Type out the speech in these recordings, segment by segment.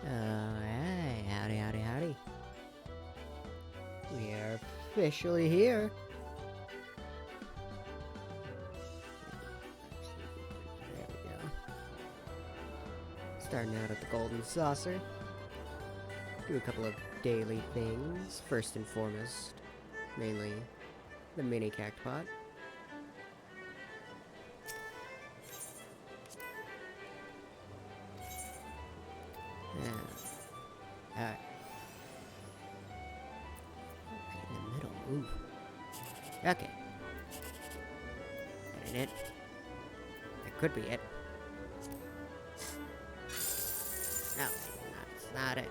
Hey, howdy, howdy, howdy. We are officially here. There we go. Starting out at the Golden Saucer. Do a couple of daily things. First and foremost, mainly the mini cactpot. Alright. Right in the middle. Ooh. Okay. That ain't it. That could be it. No, that's not it.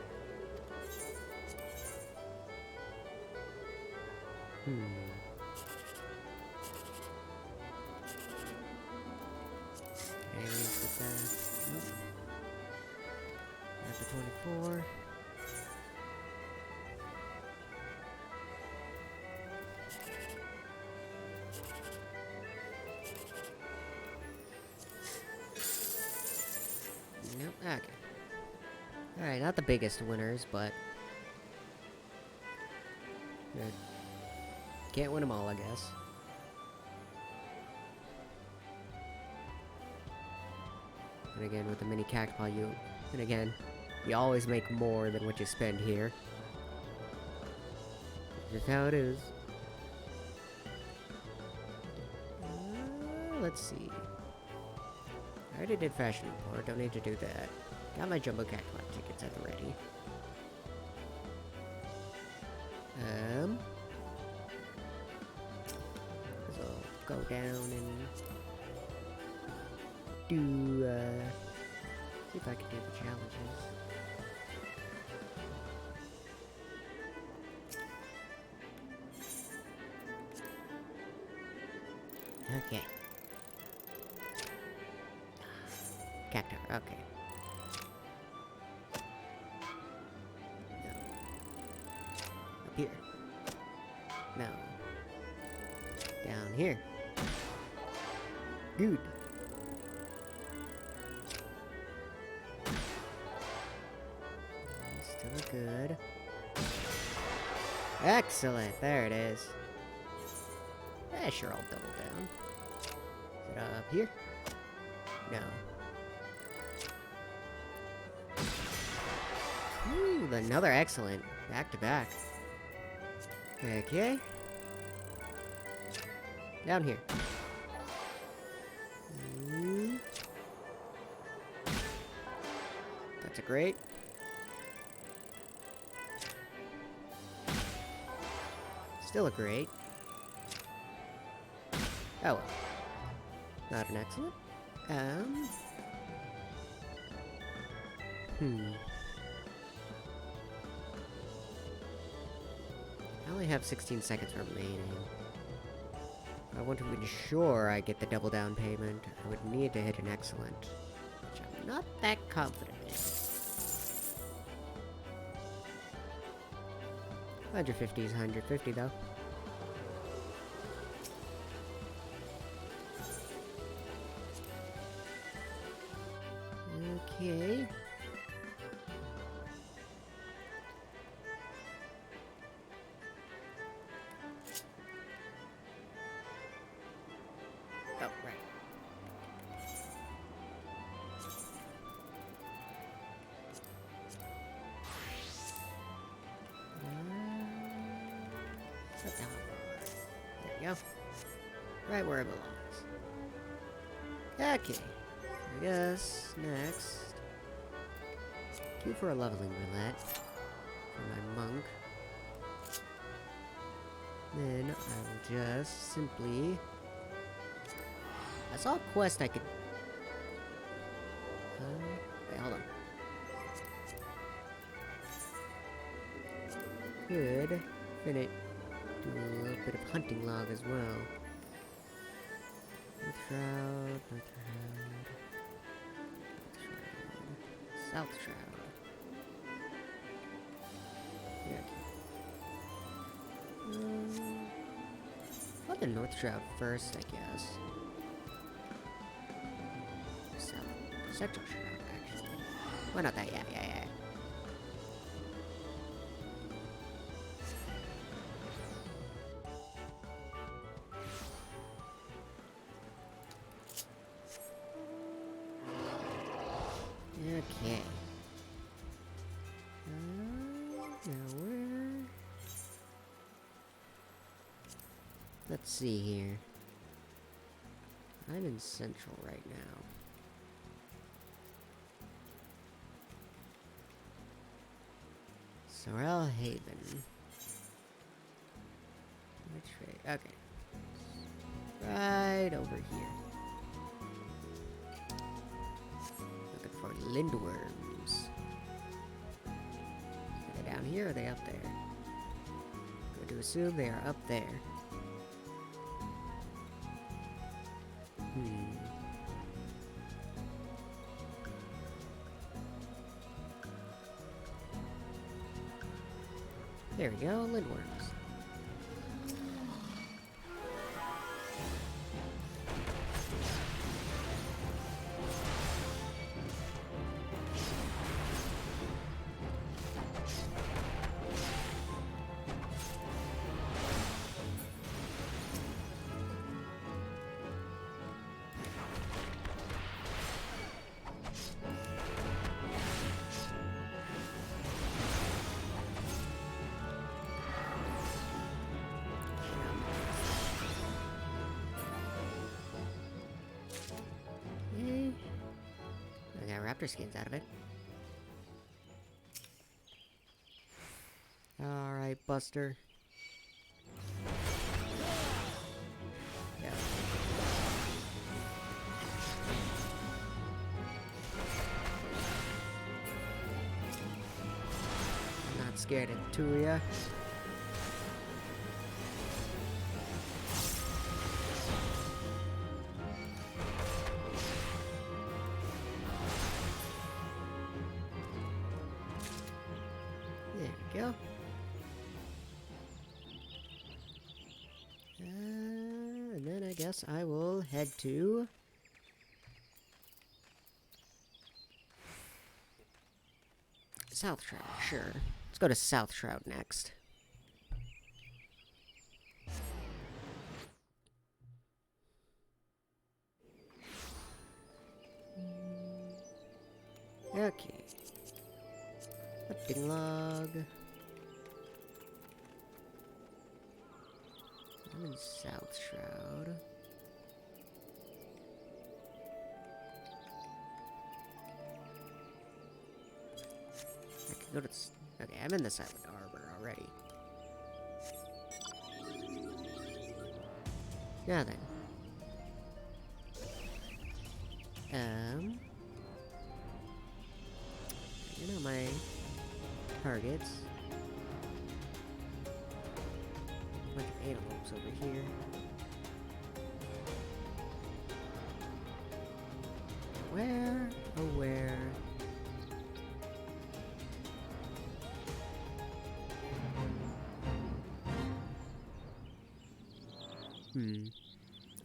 Aliens with the... Nope. Not the 24. Nope, okay. Alright, not the biggest winners, but... Good. Can't win them all, I guess. And again, with the mini cactpot, you always make more than what you spend here. Just how it is. Let's see. I already did Fashion Report, don't need to do that. Got my Jumbo Cactpot tickets at the ready. So I'll go down and do, see if I can do the challenges. Okay. Cactar, okay. No. Up here. No. Down here. Good. Still good. Excellent, there it is. Eh, sure, I'll double down. Is it up here? No. Ooh, another excellent. Back to back. Okay. Down here. That's a great. Still a great. Oh well. Not an excellent. I only have 16 seconds remaining. I want to ensure I get the double down payment. I would need to hit an excellent, which I'm not that confident in. 150 is 150 though. Okay. Oh, right. Set that one. There we go. Right where it belongs. Okay. I guess next. Queue for a leveling roulette for my monk. Then I will just simply. I saw a quest I could. Wait, hold on. Could finish. Do a little bit of hunting log as well. North Shroud, North Shroud, South Shroud. I'll do North Shroud first, I guess. Central Shroud, actually. Why not that? Yeah. Okay. Now where... Let's see here. I'm in Central right now. Sorrel Haven. Which way? Okay. Right over here. Looking for lindworms. Are they down here or are they up there? Going to assume they are up there. There we go, lindworms. I got raptor skins out of it. Alright, Buster. Yeah. I'm not scared of Tuya. There we go. And then I guess I will head to... South Shroud, sure. Let's go to South Shroud next. Okay. Hunting log. I'm in South Shroud. I can go to... Okay, I'm in the Silent Arbor already. Now then. You know my targets. A bunch of antelopes over here. Where? Oh, where?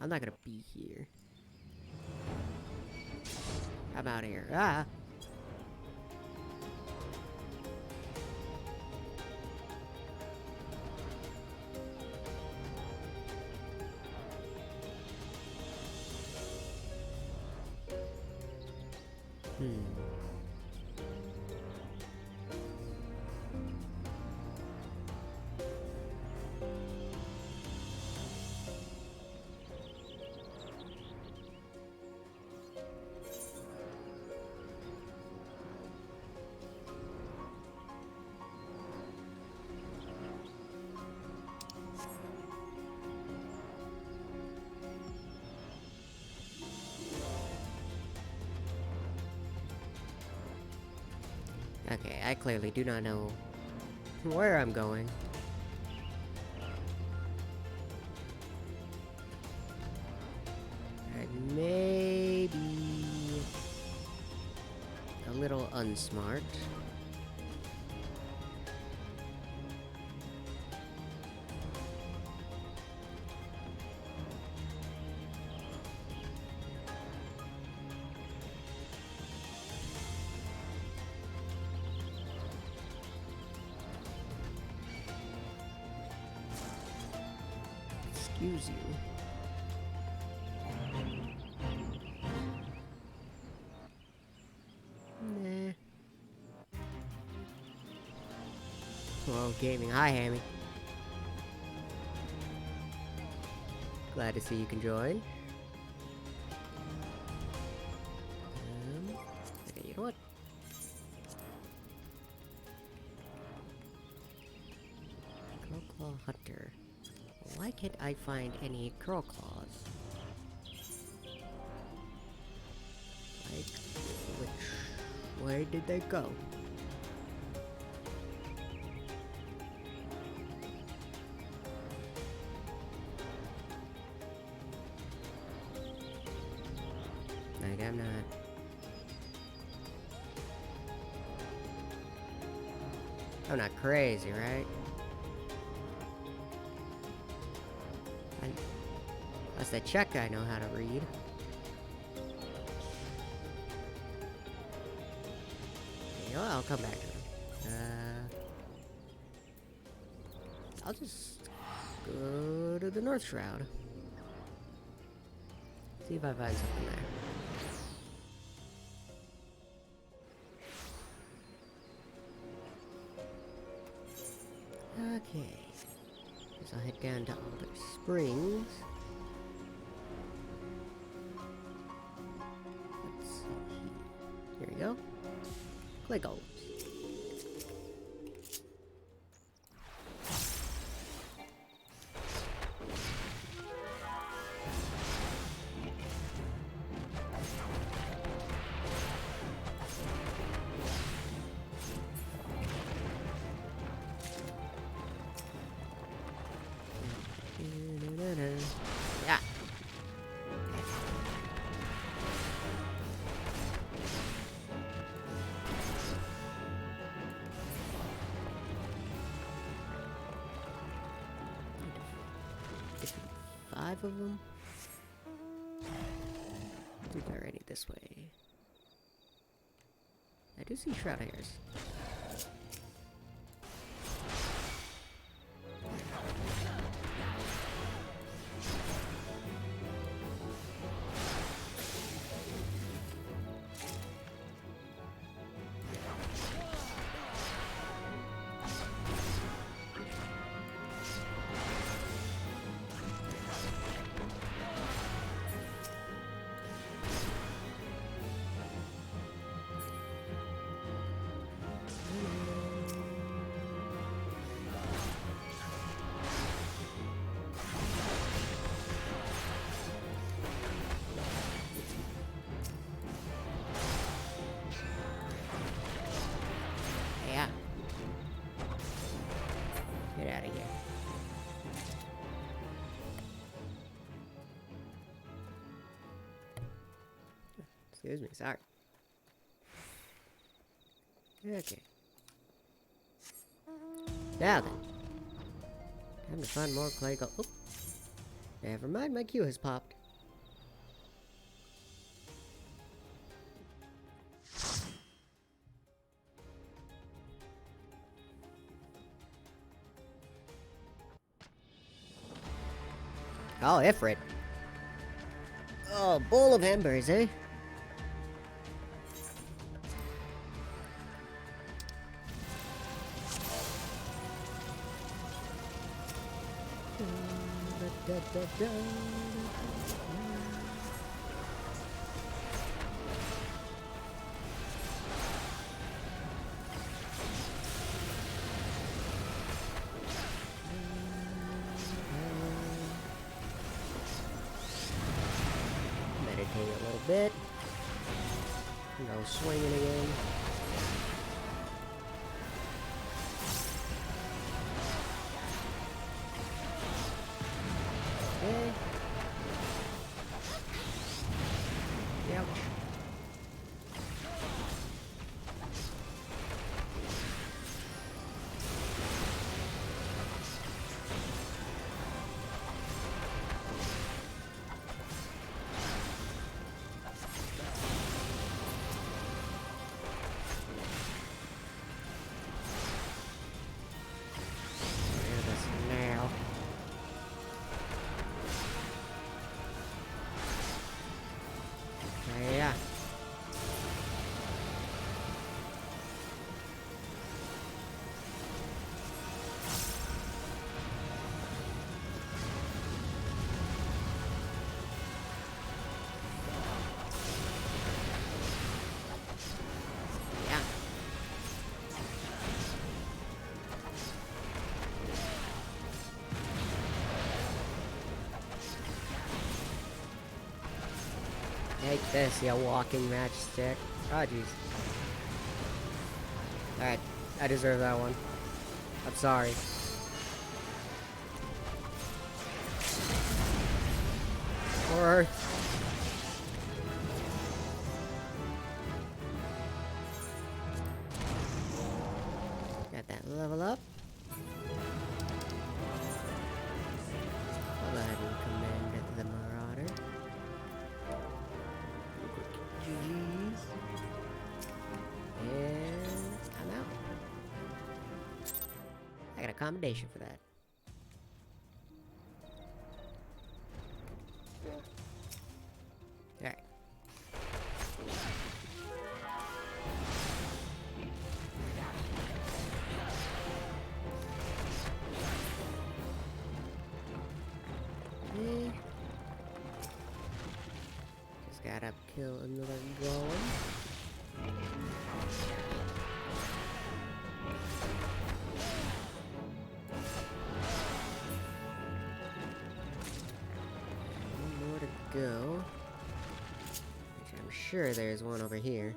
I'm not gonna be here. I'm out of here. Ah! Okay, I clearly do not know where I'm going. I may be a little unsmart. Excuse you. World Gaming. Hi, Hammy. Glad to see you can join. Okay, you know what? Curl Hunter. Why can't I find any curl claws? Like, which way did they go? Like, I'm not... I'm not crazy, right? That's the check I know how to read. You know, I'll come back to him. I'll just go to the North Shroud. See if I find something there. Okay. Guess I'll head down to Alder Springs. Let's see. Here we go. Clay gold. Yeah. Five of them? Dude, already this way. I do see shroud hairs. Yeah. Get out of here. Excuse me, sorry. Okay. Now then. Time to find more clay gold. Oop. Never mind, my queue has popped. Oh, Ifrit. Oh, bowl of embers, eh? Meditate a little bit. Go swinging again. Okay. Yep. Now. Yeah. Take this, you walking matchstick. Oh, jeez. Alright, I deserve that one. I'm sorry. Earth. Got that level up. I'll go ahead and command the Marauder. GG's. And I'm out. I got a commendation for that. Alright. Okay. Just gotta kill another golem. One more to go. Which I'm sure there's one over here.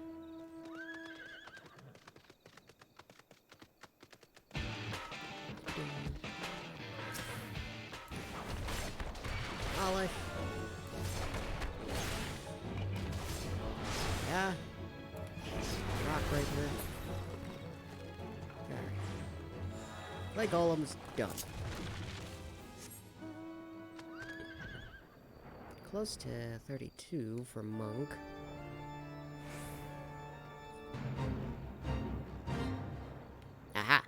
Olive. Yeah. Rock breaker. Alright. Like golem's done. Close to 32 for monk. Aha!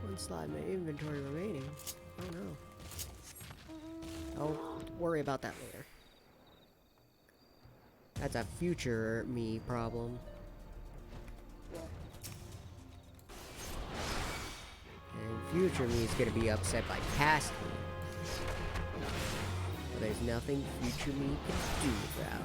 One slot in my inventory remaining. Oh no. I'll worry about that later. That's a future me problem. And future me is gonna be upset by past me. But there's nothing future me can do about it.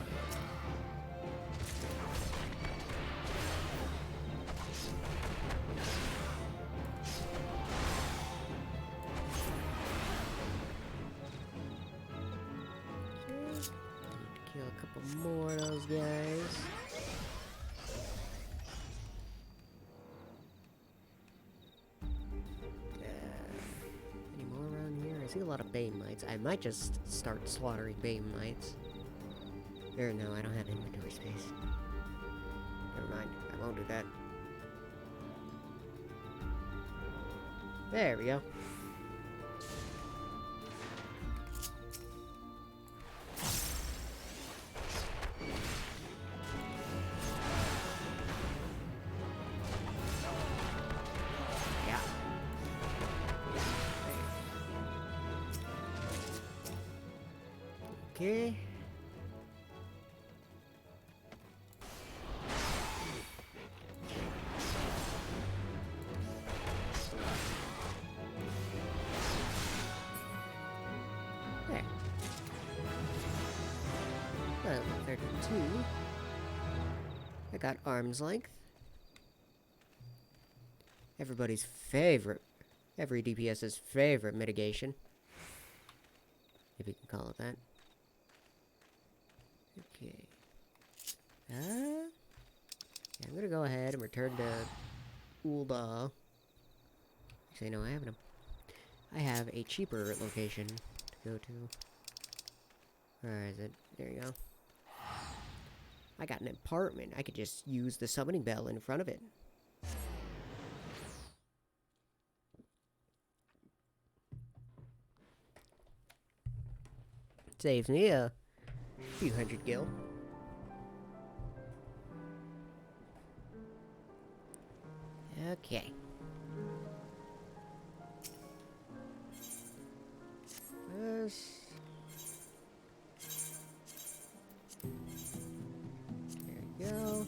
Kill a couple more of those guys. Any more around here? I see a lot of Bane Mites. I might just start slaughtering Bane Mites. Or no, I don't have inventory space. Never mind, I won't do that. There we go. Okay. There. Level 32. I got arm's length. Everybody's favorite. Every DPS's favorite mitigation. If you can call it that. Okay. Yeah, I'm gonna go ahead and return to Ul'dah. Actually, no, I have a cheaper location to go to. Where is it? There you go. I got an apartment. I could just use the summoning bell in front of it. Saves me a few hundred gil. Okay. This. There we go.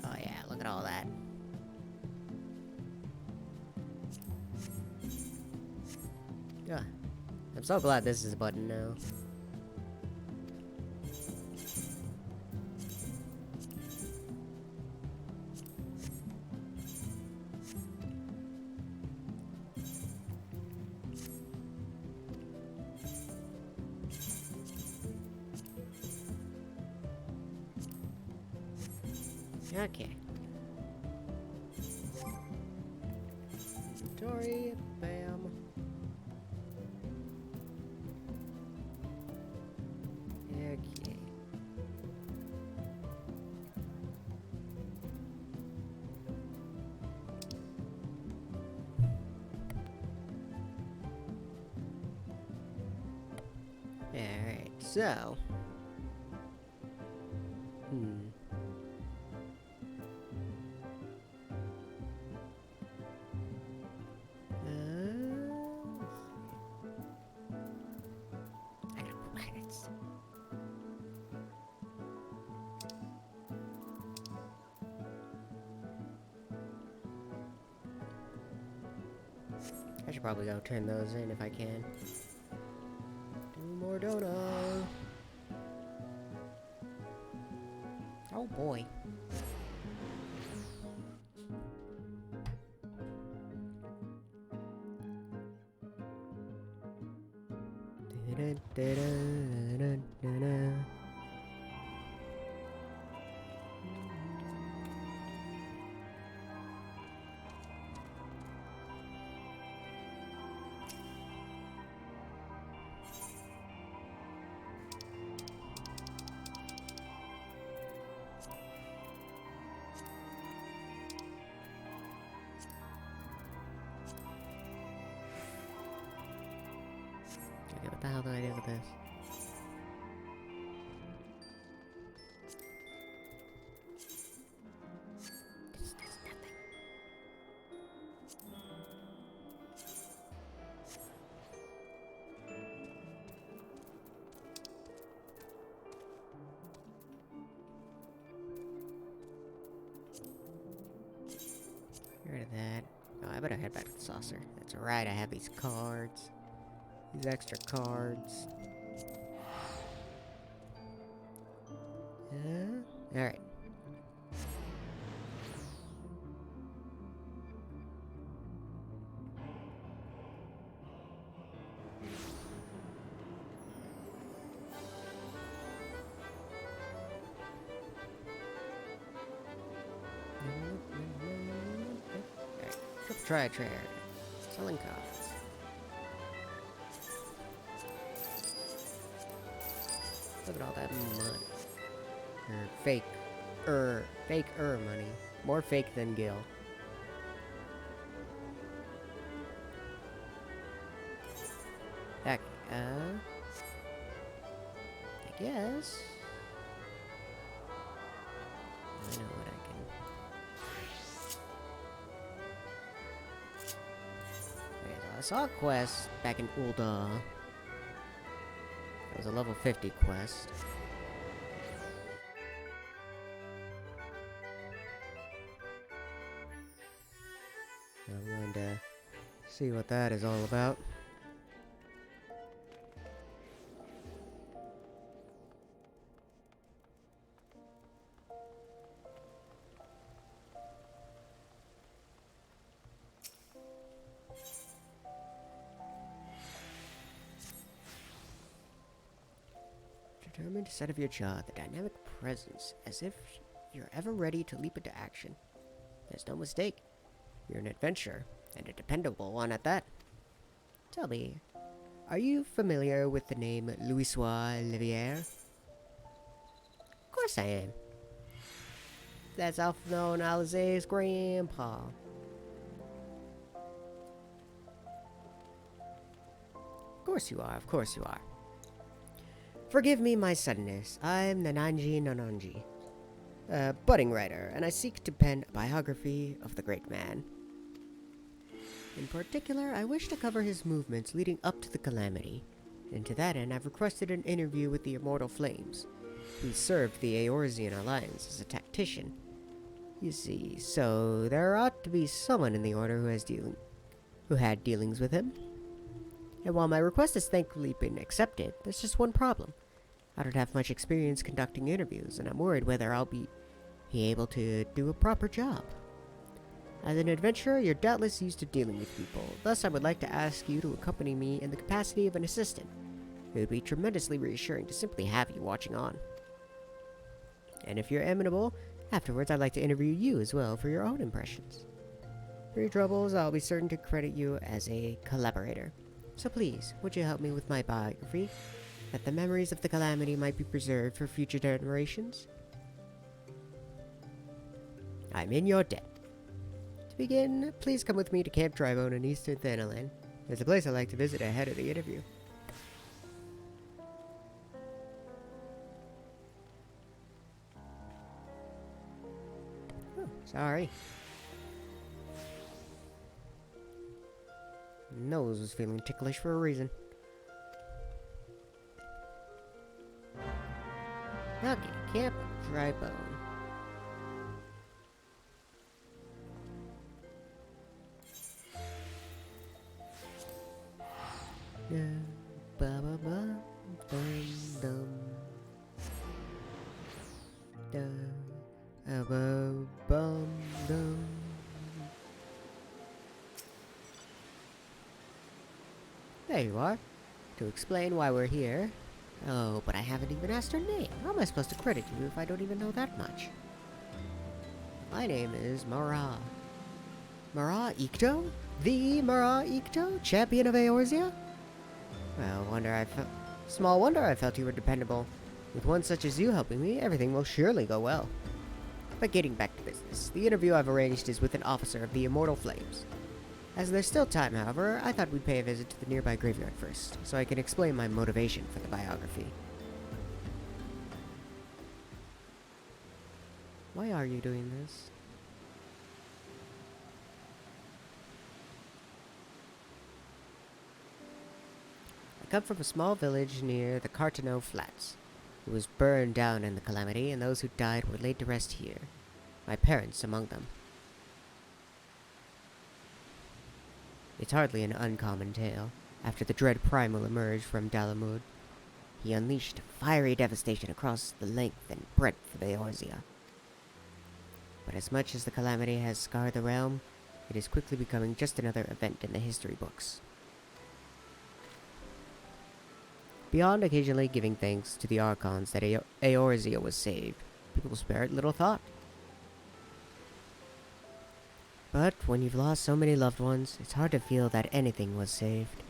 Oh yeah, look at all that. Yeah. I'm so glad this is a button now. Okay. Inventory, bam. Okay. Alright, so. I got planets. I should probably go turn those in if I can. Do more donuts. Oh boy. Okay, what the hell do I do with this? This does nothing. Get rid of that. Oh, I better head back to the saucer. That's right, I have these cards. These extra cards. Alright. Alright. Try a trader. Selling cards. Look at all that money. Or fake money. More fake than Gil. Heck, I guess. I know what I can. Okay, so I saw a quest back in Ulda. It was a level 50 quest. I'm going to see what that is all about. Determined set of your jaw, the dynamic presence, as if you're ever ready to leap into action. There's no mistake. You're an adventurer, and a dependable one at that. Tell me, are you familiar with the name Louisois Liviere? Of course I am. That's also known Alize's grandpa. Of course you are, of course you are. Forgive me my suddenness. I'm Nananji Nananji, a budding writer, and I seek to pen a biography of the great man. In particular, I wish to cover his movements leading up to the calamity, and to that end I've requested an interview with the Immortal Flames, who served the Eorzean Alliance as a tactician. You see, so there ought to be someone in the Order who had dealings with him. And while my request has thankfully been accepted, there's just one problem. I don't have much experience conducting interviews, and I'm worried whether I'll be able to do a proper job. As an adventurer, you're doubtless used to dealing with people. Thus, I would like to ask you to accompany me in the capacity of an assistant. It would be tremendously reassuring to simply have you watching on. And if you're amenable, afterwards I'd like to interview you as well for your own impressions. For your troubles, I'll be certain to credit you as a collaborator. So please, would you help me with my biography, that the memories of the calamity might be preserved for future generations? I'm in your debt. To begin, please come with me to Camp Drybone in Eastern Thanalan. It's a place I'd like to visit ahead of the interview. Oh, sorry. Nose was feeling ticklish for a reason. Okay, Camp Drybone. There you are. To explain why we're here. Oh, but I haven't even asked her name. How am I supposed to credit you if I don't even know that much? My name is Mara. Mara Ikto? The Mara Ikto? Champion of Eorzea? Well, small wonder I felt you were dependable. With one such as you helping me, everything will surely go well. But getting back to business, the interview I've arranged is with an officer of the Immortal Flames. As there's still time, however, I thought we'd pay a visit to the nearby graveyard first, so I can explain my motivation for the biography. Why are you doing this? I come from a small village near the Cartano Flats. It was burned down in the calamity, and those who died were laid to rest here. My parents among them. It's hardly an uncommon tale. After the dread Primal emerged from Dalamud, he unleashed fiery devastation across the length and breadth of Eorzea. But as much as the calamity has scarred the realm, it is quickly becoming just another event in the history books. Beyond occasionally giving thanks to the Archons that Eorzea was saved, people spared little thought. But when you've lost so many loved ones, it's hard to feel that anything was saved.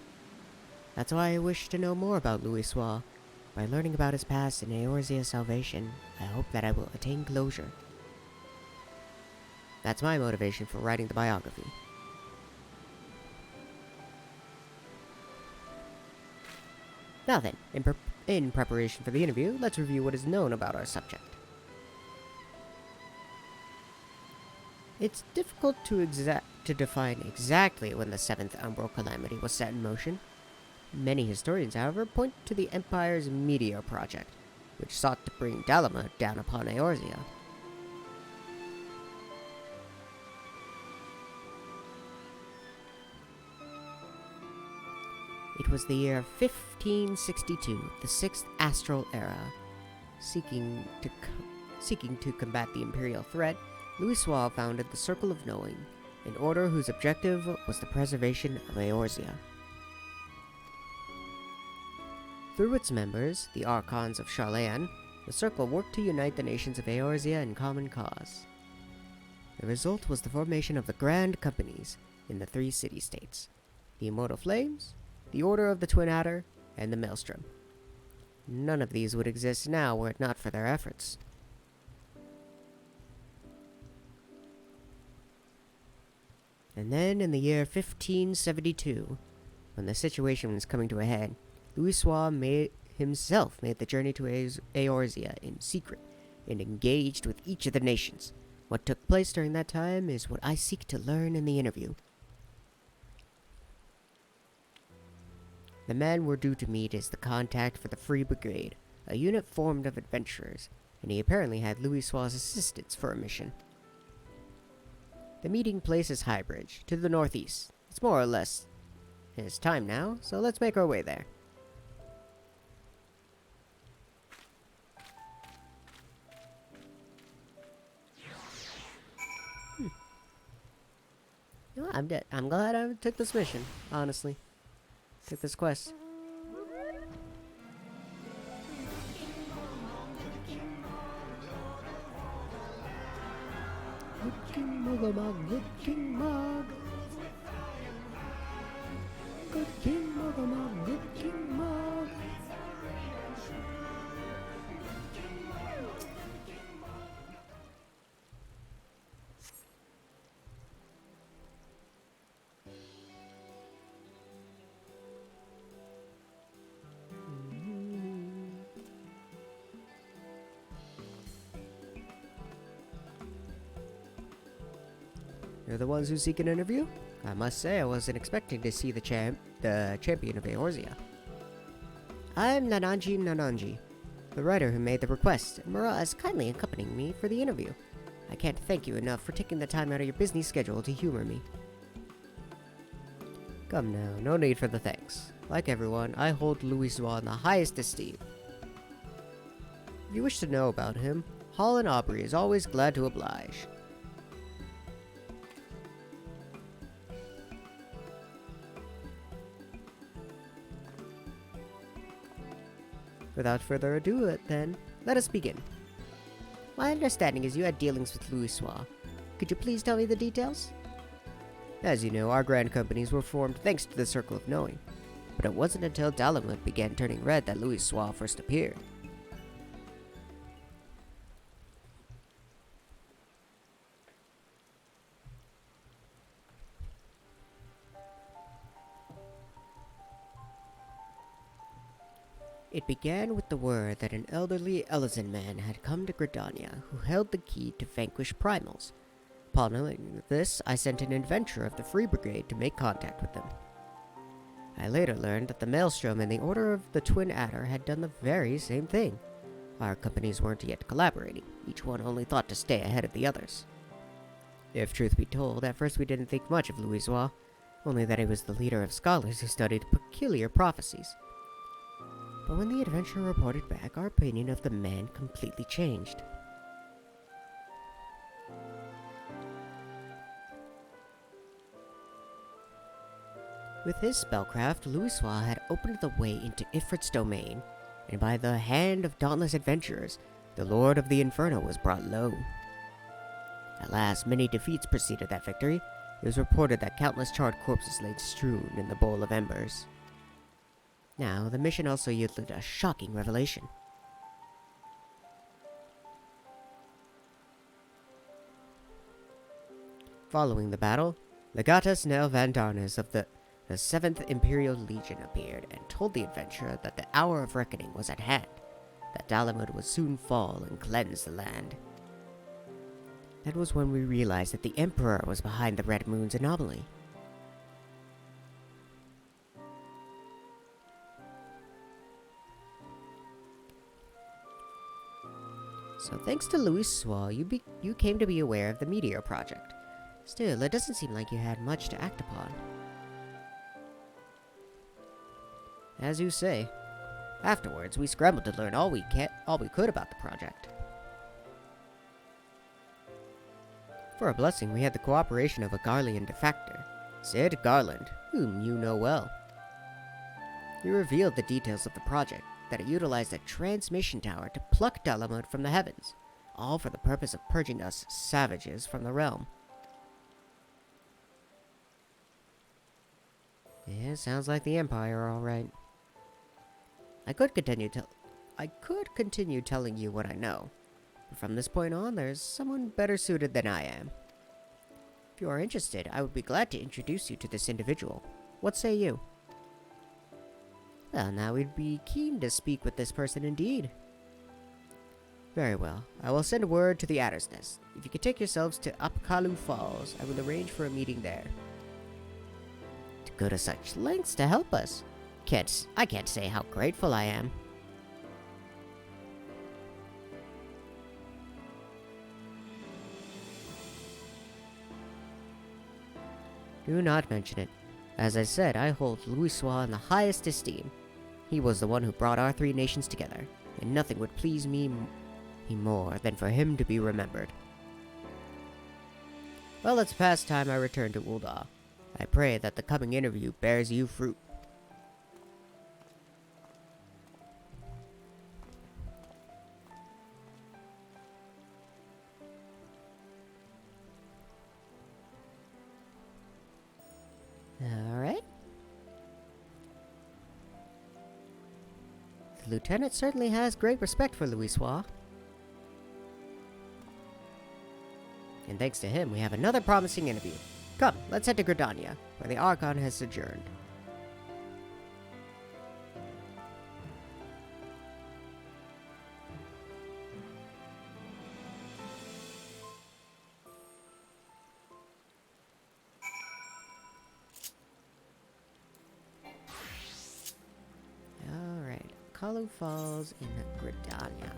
That's why I wish to know more about Louisoix. By learning about his past and Eorzea's salvation, I hope that I will attain closure. That's my motivation for writing the biography. Now then, in preparation for the interview, let's review what is known about our subject. It's difficult to define exactly when the Seventh Umbral Calamity was set in motion. Many historians, however, point to the Empire's Meteor Project, which sought to bring Dalamud down upon Eorzea. It was the year 1562, the Sixth Astral Era. Seeking to combat the Imperial threat, Louisoix founded the Circle of Knowing, an order whose objective was the preservation of Eorzea. Through its members, the Archons of Sharlayan, the Circle worked to unite the nations of Eorzea in common cause. The result was the formation of the Grand Companies in the three city-states: the Immortal Flames, the Order of the Twin Adder, and the Maelstrom. None of these would exist now were it not for their efforts. And then, in the year 1572, when the situation was coming to a head, Louisoix himself made the journey to Eorzea in secret and engaged with each of the nations. What took place during that time is what I seek to learn in the interview. The man we're due to meet is the contact for the Free Brigade, a unit formed of adventurers, and he apparently had Louisoix's assistance for a mission. The meeting place is High Bridge, to the northeast. It's more or less his time now, so let's make our way there. You know what? I'm glad I took this mission, honestly. Took this quest. Good King Muggle, good King Mug. Good King Muggle, good King Mug. You're the ones who seek an interview? I must say I wasn't expecting to see the champion of Eorzea. I'm Nananji, the writer who made the request, and Mura is kindly accompanying me for the interview. I can't thank you enough for taking the time out of your busy schedule to humor me. Come now, no need for the thanks. Like everyone, I hold Louisoix in the highest esteem. If you wish to know about him, Holland Aubrey is always glad to oblige. Without further ado, then, let us begin. My understanding is you had dealings with Louisoix. Could you please tell me the details? As you know, our grand companies were formed thanks to the Circle of Knowing, but it wasn't until Dalamud began turning red that Louisoix first appeared. It began with the word that an elderly Elysian man had come to Gridania who held the key to vanquish primals. Upon knowing this, I sent an adventurer of the Free Brigade to make contact with them. I later learned that the Maelstrom and the Order of the Twin Adder had done the very same thing. Our companies weren't yet collaborating, each one only thought to stay ahead of the others. If truth be told, at first we didn't think much of Louisoix, only that he was the leader of scholars who studied peculiar prophecies. But when the adventurer reported back, our opinion of the man completely changed. With his spellcraft, Louisoix had opened the way into Ifrit's domain, and by the hand of dauntless adventurers, the Lord of the Inferno was brought low. At last, many defeats preceded that victory. It was reported that countless charred corpses lay strewn in the bowl of embers. Now, the mission also yielded a shocking revelation. Following the battle, Legatus Nel Vandarnes of the 7th Imperial Legion appeared and told the adventurer that the hour of reckoning was at hand, that Dalamud would soon fall and cleanse the land. That was when we realized that the Emperor was behind the Red Moon's anomaly. So thanks to Louisoix, you came to be aware of the Meteor Project. Still, it doesn't seem like you had much to act upon. As you say. Afterwards, we scrambled to learn all we could about the project. For a blessing, we had the cooperation of a Garlean defector, Sid Garland, whom you know well. He revealed the details of the project, that it utilized a transmission tower to pluck Dalamud from the heavens, all for the purpose of purging us savages from the realm. Yeah, sounds like the Empire, all right. I could continue telling you what I know, but from this point on, there's someone better suited than I am. If you are interested, I would be glad to introduce you to this individual. What say you? Well, now we'd be keen to speak with this person indeed. Very well. I will send word to the Adder's Nest. If you could take yourselves to Upkalu Falls, I will arrange for a meeting there. To go to such lengths to help us. I can't say how grateful I am. Do not mention it. As I said, I hold Louisoix in the highest esteem. He was the one who brought our three nations together, and nothing would please me more than for him to be remembered. Well, it's past time I return to Ul'dah. I pray that the coming interview bears you fruit. Alright. The lieutenant certainly has great respect for Louisoix. And thanks to him, we have another promising interview. Come, let's head to Gridania, where the Archon has sojourned. Alright, Kalu Falls in Gridania.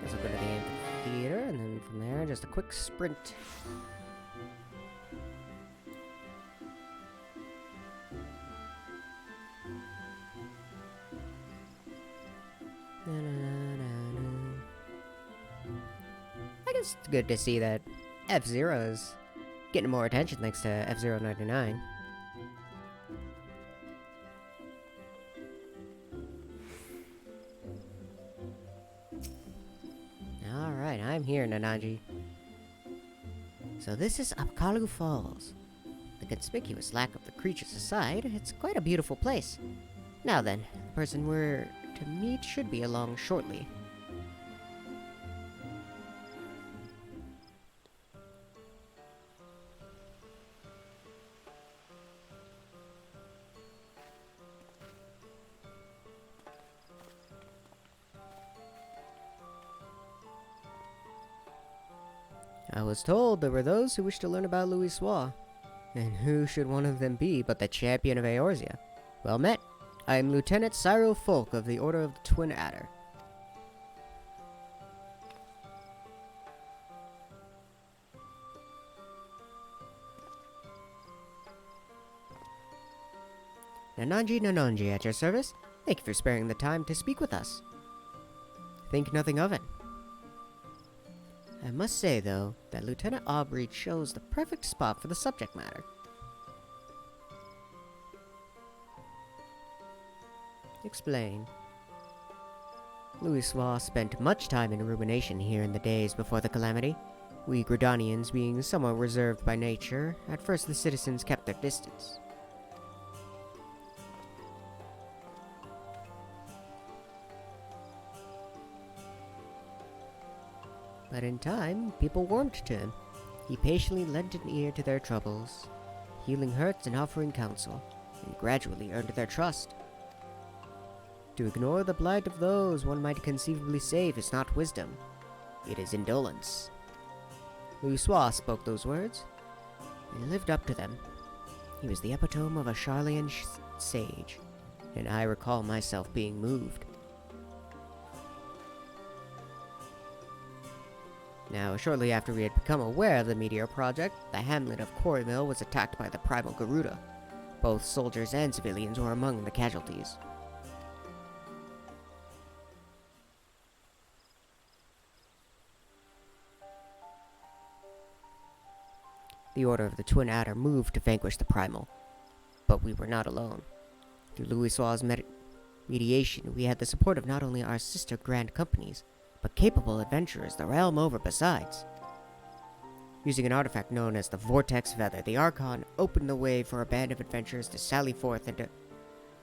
Guess I'll go to the amphitheater, and then from there, just a quick sprint. I guess it's good to see that F-Zero is getting more attention thanks to F-Zero 99. Alright, I'm here, Nanaji. So this is Apkalu Falls. The conspicuous lack of the creatures aside, it's quite a beautiful place. Now then, the person we're to meet should be along shortly. I was told there were those who wished to learn about Louisoix. And who should one of them be but the champion of Eorzea? Well met. I am Lieutenant Cyril Folk of the Order of the Twin Adder. Nananji at your service. Thank you for sparing the time to speak with us. Think nothing of it. I must say, though, that Lieutenant Aubrey chose the perfect spot for the subject matter. Explain. Louisoix spent much time in rumination here in the days before the calamity. We Gridanians being somewhat reserved by nature, at first the citizens kept their distance. But in time, people warmed to him. He patiently lent an ear to their troubles, healing hurts and offering counsel, and gradually earned their trust. To ignore the plight of those one might conceivably save is not wisdom, it is indolence. Louisoix spoke those words, and lived up to them. He was the epitome of a Charlian sage, and I recall myself being moved. Now, shortly after we had become aware of the Meteor Project, the hamlet of Quarrymill was attacked by the Primal Garuda. Both soldiers and civilians were among the casualties. The Order of the Twin Adder moved to vanquish the Primal. But we were not alone. Through Louisoir's mediation, we had the support of not only our sister Grand Companies, but capable adventurers the realm over besides. Using an artifact known as the Vortex Feather, the Archon opened the way for a band of adventurers to sally forth into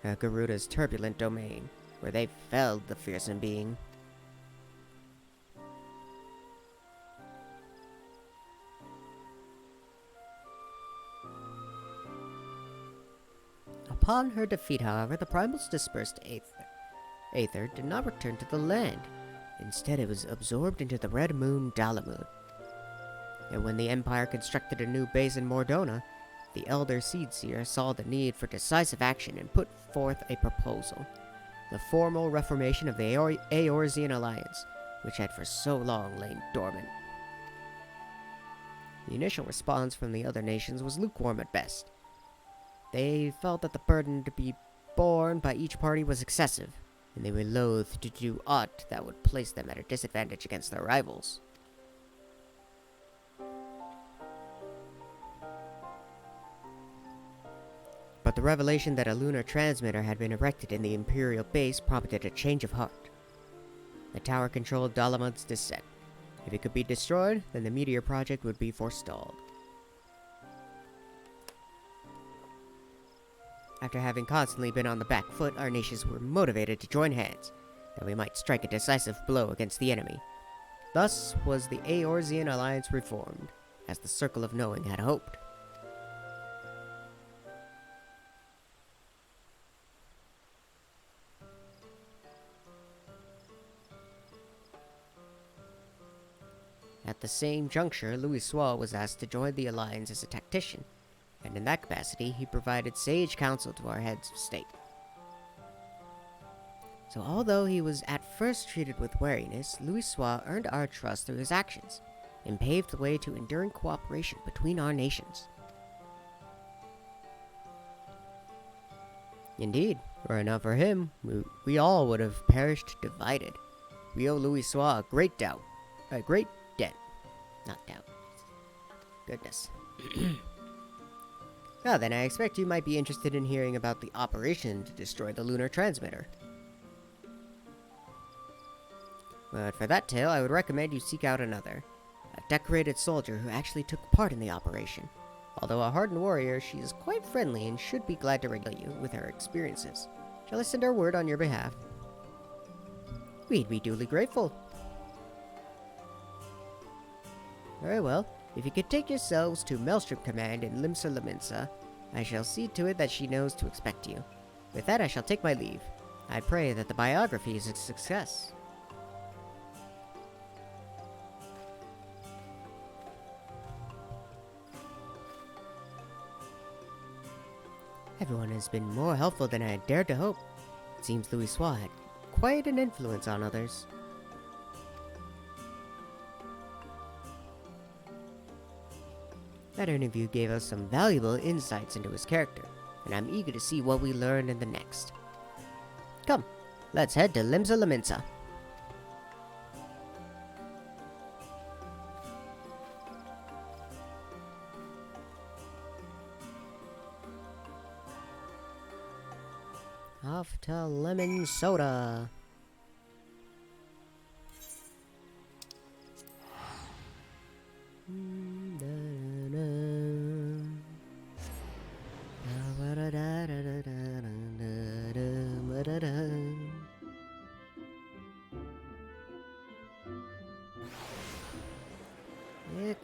Garuda's turbulent domain, where they felled the fearsome being. Upon her defeat, however, the Primal's dispersed Aether did not return to the land. Instead, it was absorbed into the Red Moon Dalamun. And when the Empire constructed a new base in Mordona, the Elder Seedseer saw the need for decisive action and put forth a proposal. The formal reformation of the Eorzean Alliance, which had for so long lain dormant. The initial response from the other nations was lukewarm at best. They felt that the burden to be borne by each party was excessive, and they were loath to do aught that would place them at a disadvantage against their rivals. But the revelation that a lunar transmitter had been erected in the Imperial base prompted a change of heart. The tower controlled Dalamud's descent. If it could be destroyed, then the Meteor Project would be forestalled. After having constantly been on the back foot, our nations were motivated to join hands, that we might strike a decisive blow against the enemy. Thus was the Eorzean Alliance reformed, as the Circle of Knowing had hoped. At the same juncture, Louisoir was asked to join the Alliance as a tactician, and in that capacity, he provided sage counsel to our heads of state. So although he was at first treated with wariness, Louisoir earned our trust through his actions, and paved the way to enduring cooperation between our nations. Indeed, were it not for him, we all would have perished divided. We owe Louisoir a great debt. Not doubt. Goodness. Now then, I expect you might be interested in hearing about the operation to destroy the lunar transmitter. But for that tale, I would recommend you seek out another. A decorated soldier who actually took part in the operation. Although a hardened warrior, she is quite friendly and should be glad to regale you with her experiences. Shall I send her word on your behalf? We'd be duly grateful. Very well. If you could take yourselves to Maelstrom Command in Limsa Laminsa, I shall see to it that she knows to expect you. With that, I shall take my leave. I pray that the biography is a success. Everyone has been more helpful than I had dared to hope. It seems Louisoir had quite an influence on others. That interview gave us some valuable insights into his character, and I'm eager to see what we learn in the next. Come, let's head to Limsa Laminsa. Off to Lemon Soda.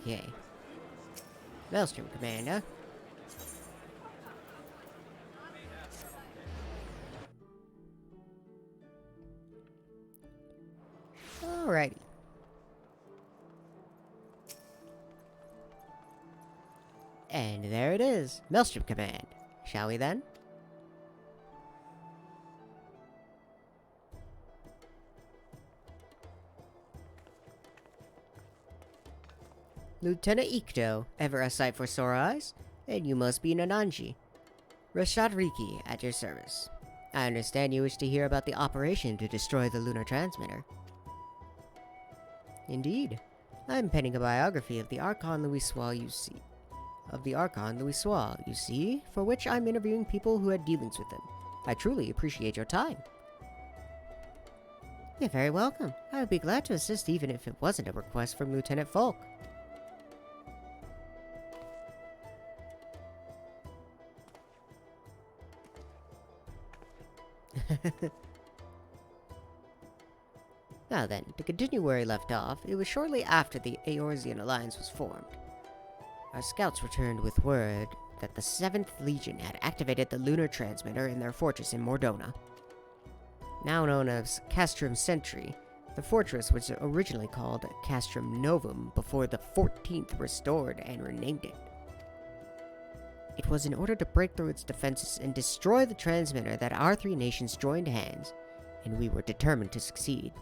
Okay. Maelstrom Commander. Alrighty. And there it is, Maelstrom Command. Shall we then? Lieutenant Ikto, ever a sight for sore eyes? And you must be Nananji. Rashad Riki, at your service. I understand you wish to hear about the operation to destroy the lunar transmitter. Indeed. I'm penning a biography of the Archon Louisoir you see. of the Archon Louis Soir, you see, for which I'm interviewing people who had dealings with him. I truly appreciate your time. You're very welcome. I would be glad to assist even if it wasn't a request from Lieutenant Falk. Now then, to continue where he left off, it was shortly after the Eorzean alliance was formed. Our scouts returned with word that the 7th Legion had activated the lunar transmitter in their fortress in Mordona. Now known as Castrum Sentry, the fortress was originally called Castrum Novum before the 14th restored and renamed it. It was in order to break through its defenses and destroy the transmitter that our three nations joined hands, and we were determined to succeed.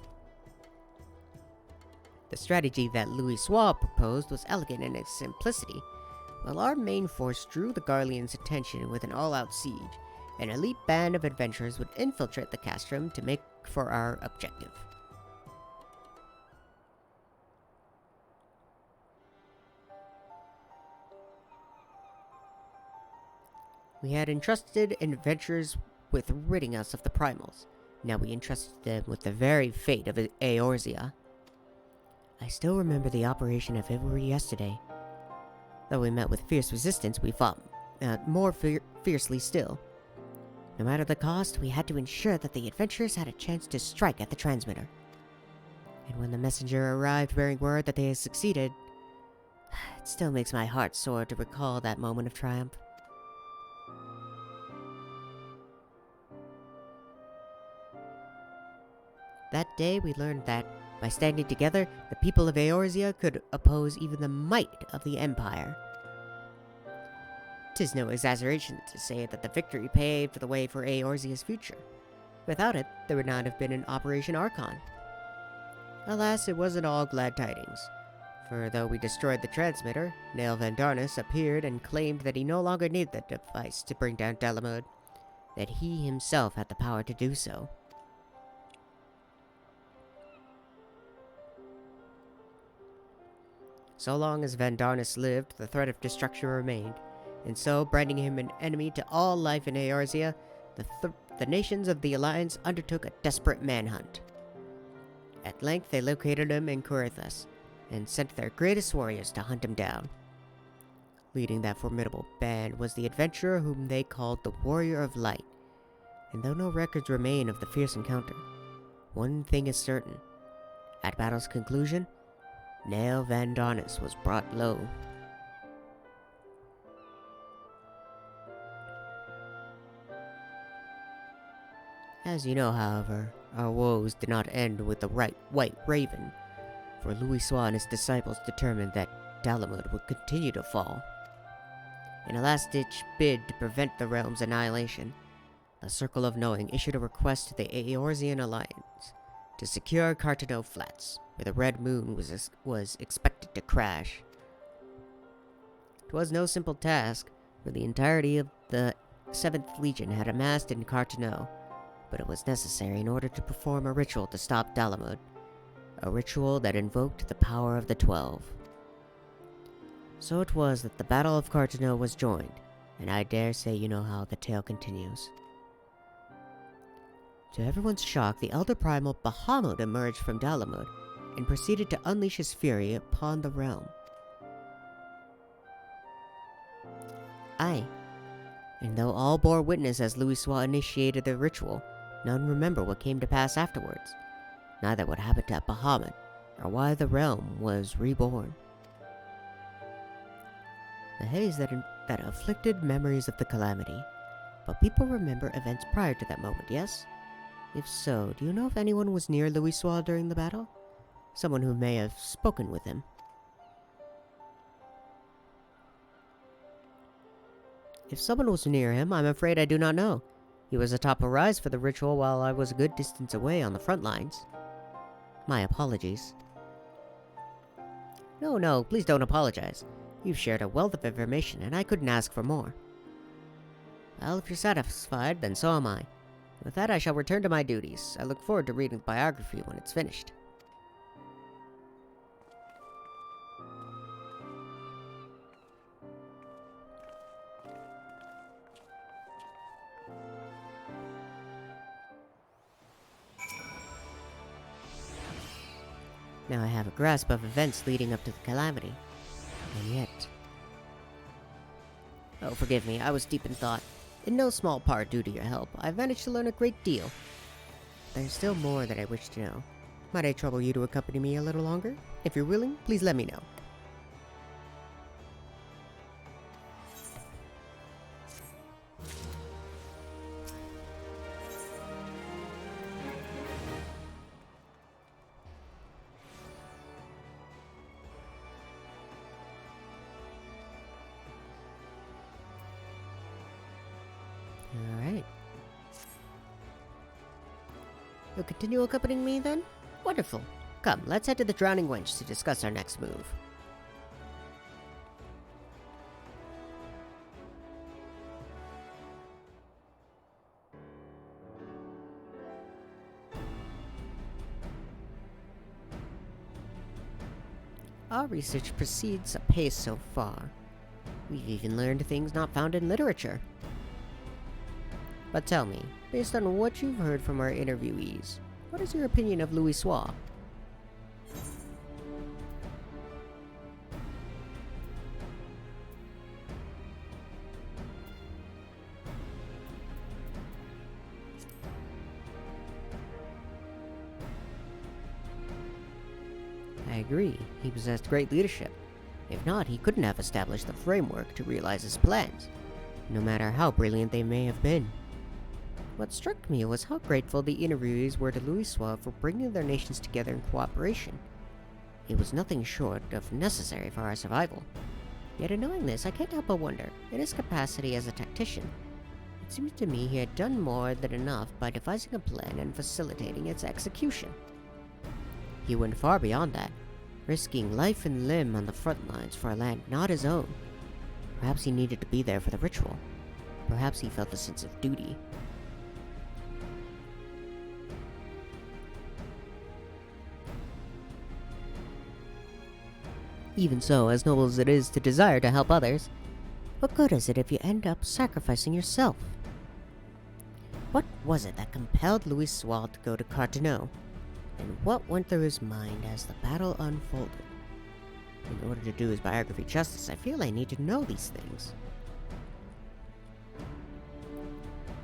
The strategy that Louis Soir proposed was elegant in its simplicity. While our main force drew the Garleans' attention with an all-out siege, an elite band of adventurers would infiltrate the castrum to make for our objective. We had entrusted adventurers with ridding us of the primals. Now we entrusted them with the very fate of Eorzea. I still remember the operation of Ivory yesterday. Though we met with fierce resistance, we fought more fiercely still. No matter the cost, we had to ensure that the adventurers had a chance to strike at the transmitter. And when the messenger arrived bearing word that they had succeeded, it still makes my heart sore to recall that moment of triumph. That day we learned that, by standing together, the people of Eorzea could oppose even the might of the Empire. 'Tis no exaggeration to say that the victory paved the way for Eorzea's future. Without it, there would not have been an Operation Archon. Alas, it wasn't all glad tidings. For though we destroyed the transmitter, Nael Vandarnus appeared and claimed that he no longer needed the device to bring down Dalamud, that he himself had the power to do so. So long as Vandarnus lived, the threat of destruction remained, and so, branding him an enemy to all life in Eorzea, the nations of the Alliance undertook a desperate manhunt. At length they located him in Corythus, and sent their greatest warriors to hunt him down. Leading that formidable band was the adventurer whom they called the Warrior of Light, and though no records remain of the fierce encounter, one thing is certain. At battle's conclusion, Nael Vandarnus was brought low. As you know, however, our woes did not end with the White Raven, for Louis Soir and his disciples determined that Dalamud would continue to fall. In a last-ditch bid to prevent the realm's annihilation, the Circle of Knowing issued a request to the Eorzean Alliance to secure Cartano Flats, where the Red Moon was expected to crash. It was no simple task, for the entirety of the 7th Legion had amassed in Cartano, but it was necessary in order to perform a ritual to stop Dalamud, a ritual that invoked the power of the 12. So it was that the Battle of Cartano was joined, and I dare say you know how the tale continues. To everyone's shock, the Elder Primal Bahamut emerged from Dalamud and proceeded to unleash his fury upon the realm. Aye, and though all bore witness as Louis Soir initiated the ritual, none remember what came to pass afterwards, neither what happened to Bahamut, or why the realm was reborn. The haze that afflicted memories of the calamity, but people remember events prior to that moment, yes? If so, do you know if anyone was near Louis Soir during the battle? Someone who may have spoken with him. If someone was near him, I'm afraid I do not know. He was atop a rise for the ritual while I was a good distance away on the front lines. My apologies. No, please don't apologize. You've shared a wealth of information, and I couldn't ask for more. Well, if you're satisfied, then so am I. With that, I shall return to my duties. I look forward to reading the biography when it's finished. Now I have a grasp of events leading up to the calamity. And yet... Oh, forgive me, I was deep in thought. In no small part due to your help, I've managed to learn a great deal. There's still more that I wish to know. Might I trouble you to accompany me a little longer? If you're willing, please let me know. Alright. You'll continue accompanying me then? Wonderful. Come, let's head to the Drowning Wench to discuss our next move. Our research proceeds apace so far. We've even learned things not found in literature. But tell me, based on what you've heard from our interviewees, what is your opinion of Louis Soir? I agree, he possessed great leadership. If not, he couldn't have established the framework to realize his plans, no matter how brilliant they may have been. What struck me was how grateful the interviewees were to Louis Soir for bringing their nations together in cooperation. It was nothing short of necessary for our survival. Yet in knowing this, I can't help but wonder, in his capacity as a tactician, it seems to me he had done more than enough by devising a plan and facilitating its execution. He went far beyond that, risking life and limb on the front lines for a land not his own. Perhaps he needed to be there for the ritual. Perhaps he felt a sense of duty. Even so, as noble as it is to desire to help others, what good is it if you end up sacrificing yourself? What was it that compelled Louis Soir to go to Carteneau? And what went through his mind as the battle unfolded? In order to do his biography justice, I feel I need to know these things.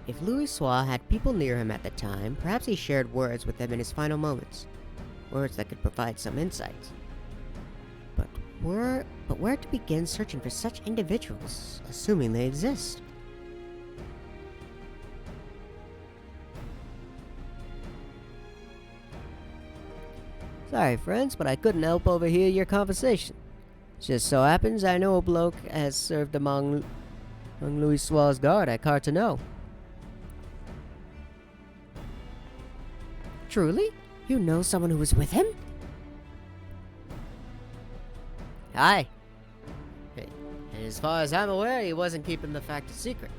If Louis Soir had people near him at the time, perhaps he shared words with them in his final moments. Words that could provide some insights. But where to begin searching for such individuals, assuming they exist? Sorry, friends, but I couldn't help overhear your conversation. Just so happens I know a bloke has served among Louis Soir's guard at Carteneau. Truly? You know someone who was with him? Aye. And as far as I'm aware, he wasn't keeping the fact a secret.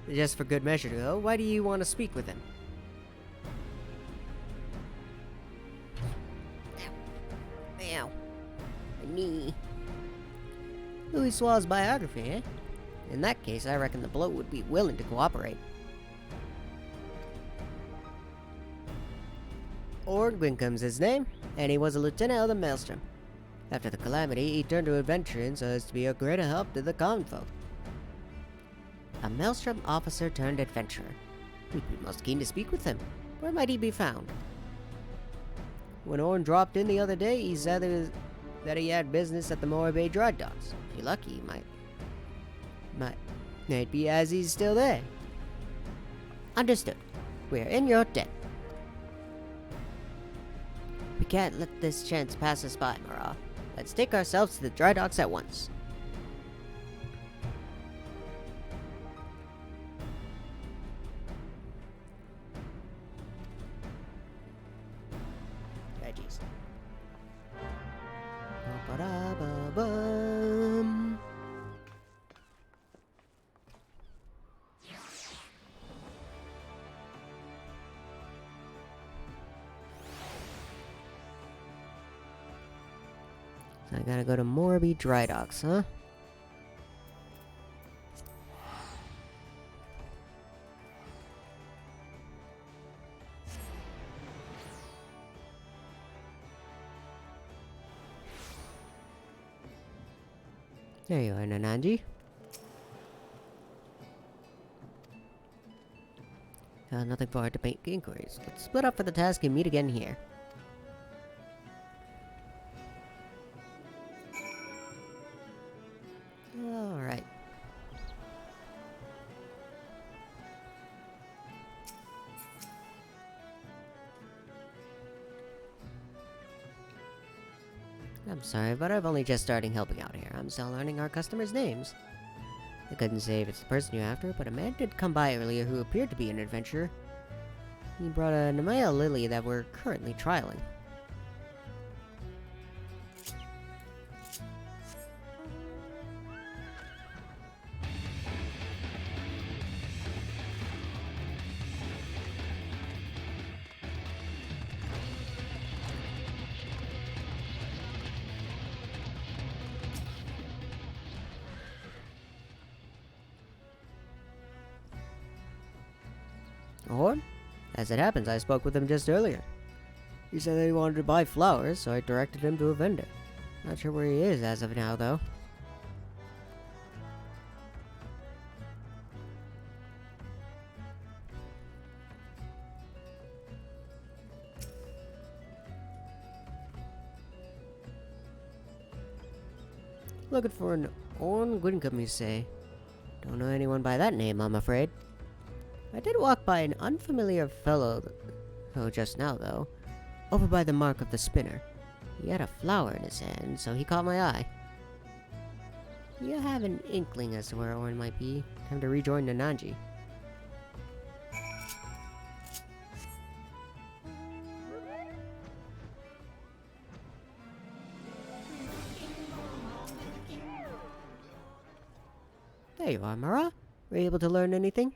Just for good measure, though, why do you want to speak with him? Ow. My knee. Louis Soir's biography, eh? In that case, I reckon the bloke would be willing to cooperate. Ord Wincombe's his name, and he was a lieutenant of the Maelstrom. After the calamity, he turned to adventuring so as to be a greater help to the common folk. A Maelstrom officer turned adventurer. We'd be most keen to speak with him. Where might he be found? When Orn dropped in the other day, he said that he had business at the Moray Bay dry docks. If you're lucky, he might be as he's still there. Understood. We're in your debt. We can't let this chance pass us by, Mara. Let's take ourselves to the dry docks at once. Veggies. Ba-ba-da-ba-bum. So I gotta go to Moray dry docks, huh? There you are, Nananji. Nothing far to make inquiries. Let's split up for the task and meet again here. Alright. I'm sorry, but I've only just started helping out here. I'm still learning our customers' names. I couldn't say if it's the person you're after, but a man did come by earlier who appeared to be an adventurer. He brought a Nemea lily that we're currently trialing. Or, as it happens, I spoke with him just earlier. He said that he wanted to buy flowers, so I directed him to a vendor. Not sure where he is as of now, though. Looking for an Orn Gwyncum, you say? Don't know anyone by that name, I'm afraid. I did walk by an unfamiliar fellow just now, though, over by the mark of the spinner. He had a flower in his hand, so he caught my eye. You have an inkling as to where Orn might be. Time to rejoin Nananji. There you are, Mara. Were you able to learn anything?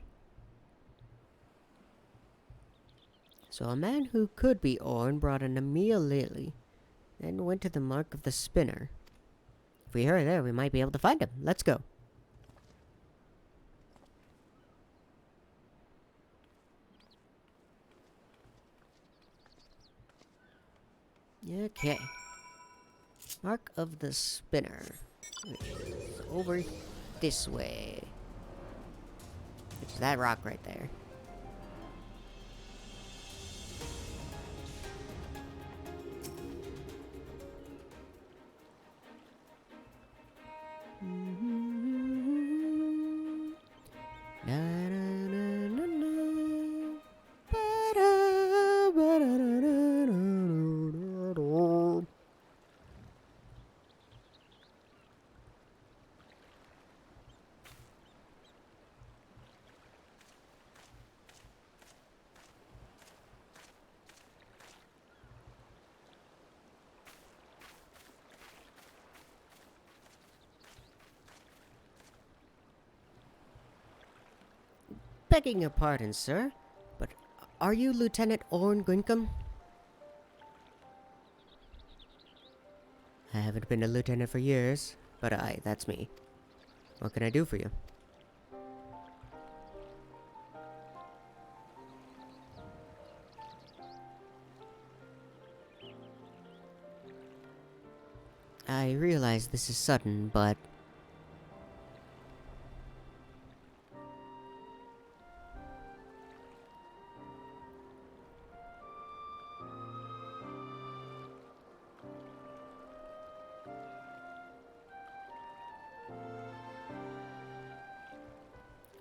So a man who could be Orn brought a Nemea lily, then went to the mark of the spinner. If we hurry there, we might be able to find him. Let's go. Okay. Mark of the spinner. Which is over this way. Which is that rock right there. Begging your pardon, sir, but are you Lieutenant Orn Gwyncum? I haven't been a lieutenant for years, but that's me. What can I do for you? I realize this is sudden, but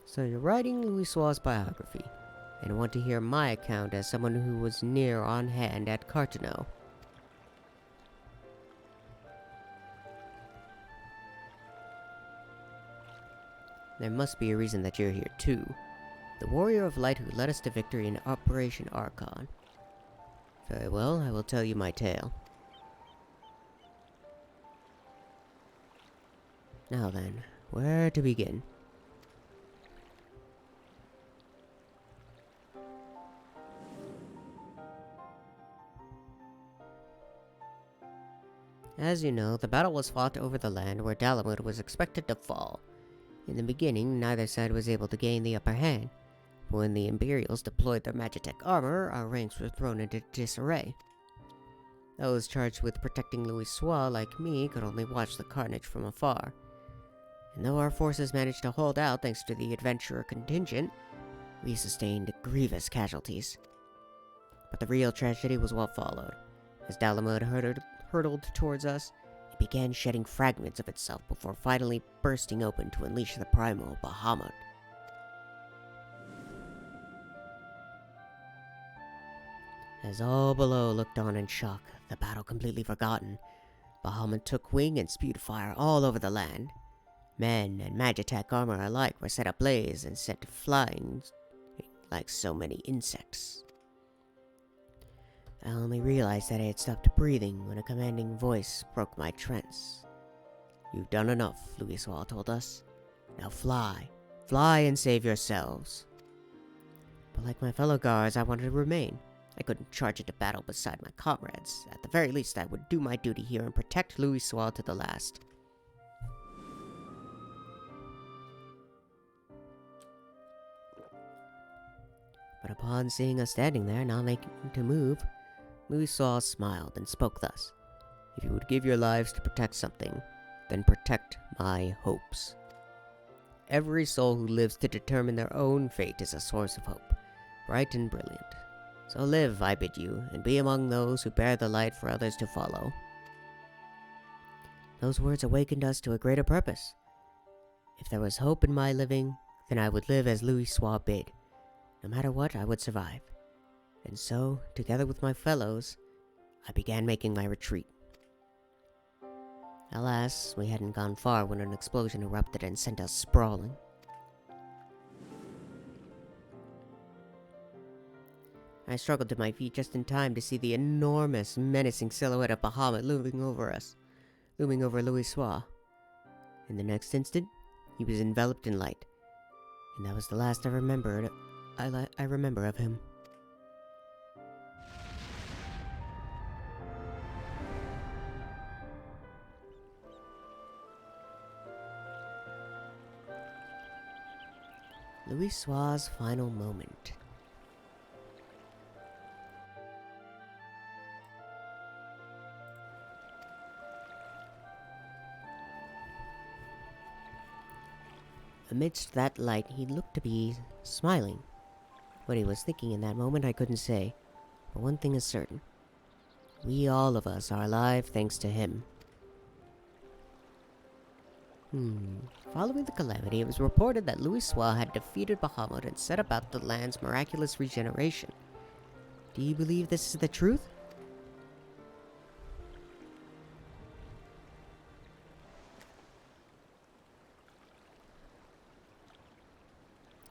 so you're writing Louisoix's biography, and want to hear my account as someone who was near on hand at Cartano. There must be a reason that you're here too. The warrior of light who led us to victory in Operation Archon. Very well, I will tell you my tale. Now then, where to begin? As you know, the battle was fought over the land where Dalamud was expected to fall. In the beginning, neither side was able to gain the upper hand, but when the Imperials deployed their Magitech armor, our ranks were thrown into disarray. Those charged with protecting Louisoix, like me, could only watch the carnage from afar. and though our forces managed to hold out thanks to the adventurer contingent, we sustained grievous casualties. But the real tragedy was what followed. As Dalamud hurtled towards us, it began shedding fragments of itself before finally bursting open to unleash the primal Bahamut. As all below looked on in shock, the battle completely forgotten, Bahamut took wing and spewed fire all over the land. Men and Magitech armor alike were set ablaze and set flying like so many insects. I only realized that I had stopped breathing when a commanding voice broke my trance. "You've done enough," Louisoix told us. "Now fly. Fly and save yourselves." But like my fellow guards, I wanted to remain. I couldn't charge into battle beside my comrades. At the very least, I would do my duty here and protect Louisoix to the last. But upon seeing us standing there, not making to move, Louisoix smiled and spoke thus. "If you would give your lives to protect something, then protect my hopes. Every soul who lives to determine their own fate is a source of hope, bright and brilliant. So live, I bid you, and be among those who bear the light for others to follow." Those words awakened us to a greater purpose. If there was hope in my living, then I would live as Louisoix bid. No matter what, I would survive. And so, together with my fellows, I began making my retreat. Alas, we hadn't gone far when an explosion erupted and sent us sprawling. I struggled to my feet just in time to see the enormous, menacing silhouette of Bahamut looming over us, looming over Louisoix. In the next instant, he was enveloped in light, and that was the last I remember of him. Louisoix's final moment. Amidst that light, he looked to be smiling. What he was thinking in that moment, I couldn't say. But one thing is certain. We all of us are alive thanks to him. Following the calamity, it was reported that Louisoix had defeated Bahamut and set about the land's miraculous regeneration. Do you believe this is the truth?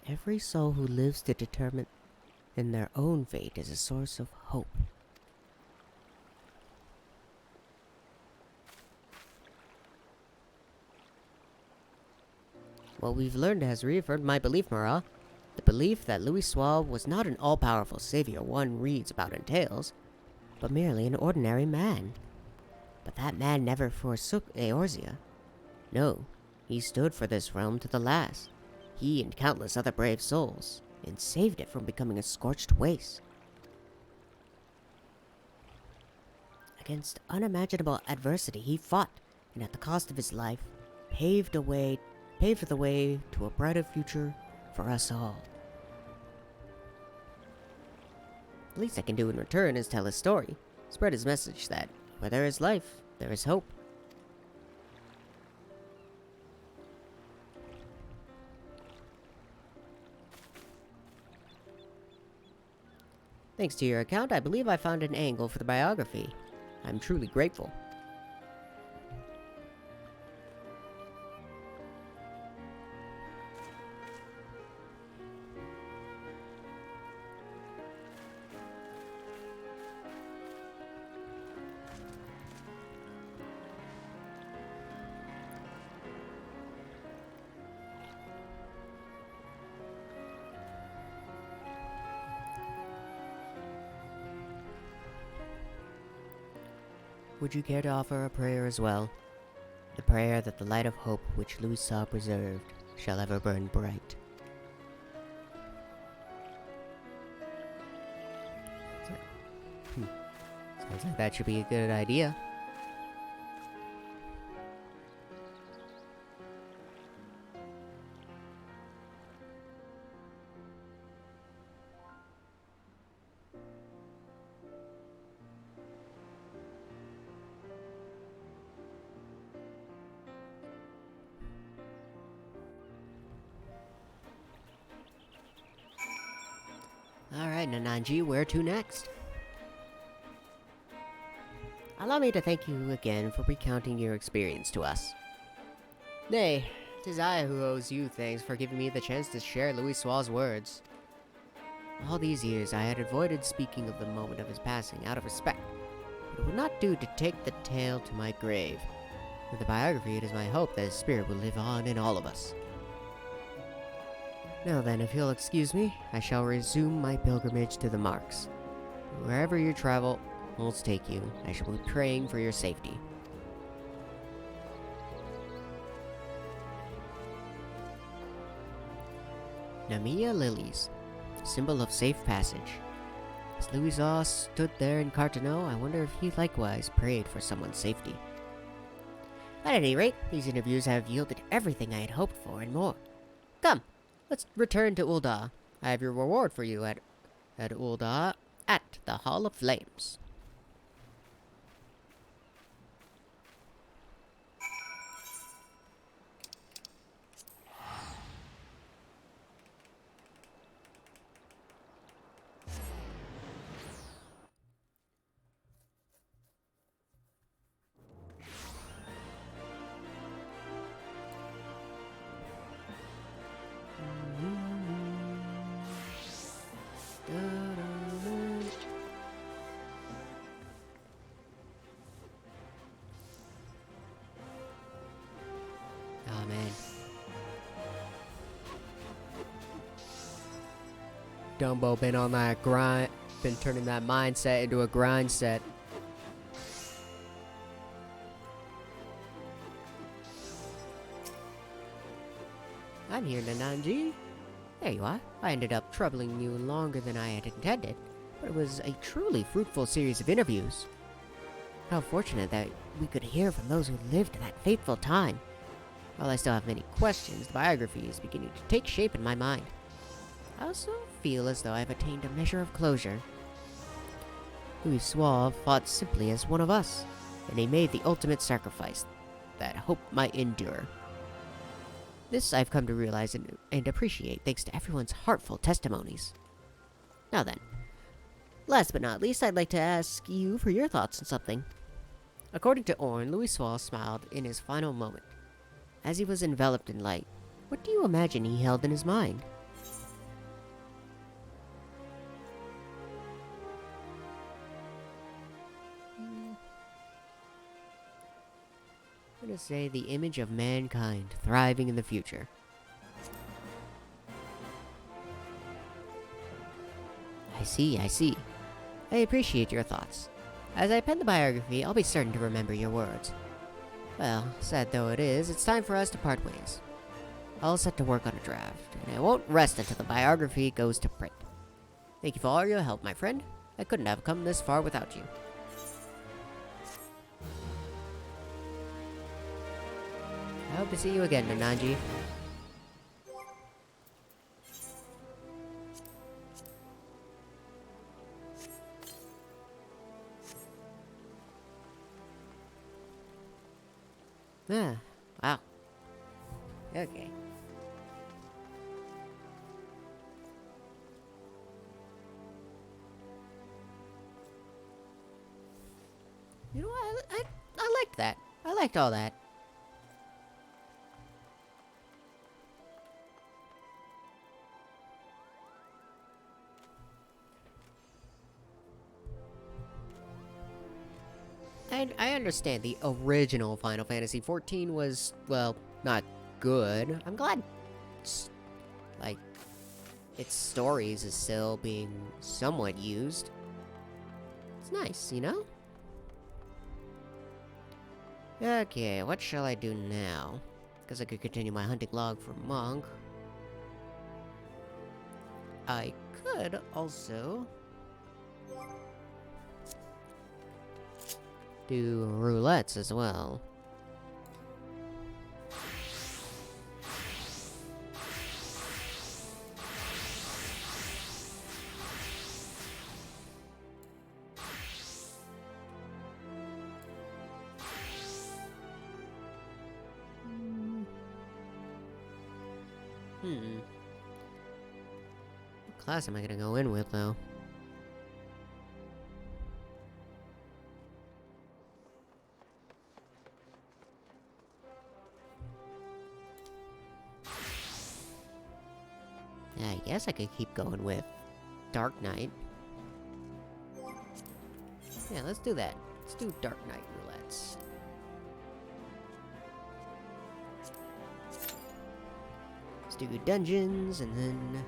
Every soul who lives to determine in their own fate is a source of hope. What we've learned has reaffirmed my belief, Marat. The belief that Louisoix was not an all-powerful savior one reads about in tales, but merely an ordinary man. But that man never forsook Eorzea. No, he stood for this realm to the last. He and countless other brave souls, and saved it from becoming a scorched waste. Against unimaginable adversity, he fought, and at the cost of his life, paved the way to a brighter future for us all. The least I can do in return is tell his story, spread his message that where there is life, there is hope. Thanks to your account, I believe I found an angle for the biography. I'm truly grateful. Would you care to offer a prayer as well? The prayer that the light of hope which Louisoix preserved shall ever burn bright. Sounds like that should be a good idea. Alright, Nananji, where to next? Allow me to thank you again for recounting your experience to us. Nay, 'tis I who owes you thanks for giving me the chance to share Louis Sua's words. All these years I had avoided speaking of the moment of his passing out of respect, but it would not do to take the tale to my grave. With the biography, it is my hope that his spirit will live on in all of us. Now then, if you'll excuse me, I shall resume my pilgrimage to the marks. Wherever your travel will take you, I shall be praying for your safety. Namia Lilies, symbol of safe passage. As Louis stood there in Carteneau, I wonder if he likewise prayed for someone's safety. At any rate, these interviews have yielded everything I had hoped for and more. Come, let's return to Ul'dah. I have your reward for you at Ul'dah, at the Hall of Flames. Oh man. Dumbo been on that grind, been turning that mindset into a grind set. I'm here, Nananji. There you are. I ended up troubling you longer than I had intended, but it was a truly fruitful series of interviews. How fortunate that we could hear from those who lived that fateful time. While I still have many questions, the biography is beginning to take shape in my mind. I also feel as though I've attained a measure of closure. Louis Suave fought simply as one of us, and he made the ultimate sacrifice that hope might endure. This I've come to realize and appreciate thanks to everyone's heartfelt testimonies. Now then, last but not least, I'd like to ask you for your thoughts on something. According to Orn, Louis Suave smiled in his final moment. As he was enveloped in light, what do you imagine he held in his mind? I'm gonna say the image of mankind thriving in the future. I see. I appreciate your thoughts. As I pen the biography, I'll be certain to remember your words. Well, sad though it is, it's time for us to part ways. I'll set to work on a draft, and I won't rest until the biography goes to print. Thank you for all your help, my friend. I couldn't have come this far without you. I hope to see you again, Nananji. Ah, wow. Okay. You know what? I liked that. I liked all that. I understand the original Final Fantasy XIV was, well, not good. I'm glad it's, like, its stories is still being somewhat used. It's nice, you know? Okay, what shall I do now? Because I could continue my hunting log for Monk. I could also do roulettes as well. What class am I gonna go in with, though? Yeah, I guess I could keep going with Dark Knight. Yeah, let's do that. Let's do Dark Knight roulettes. Let's do dungeons, and then...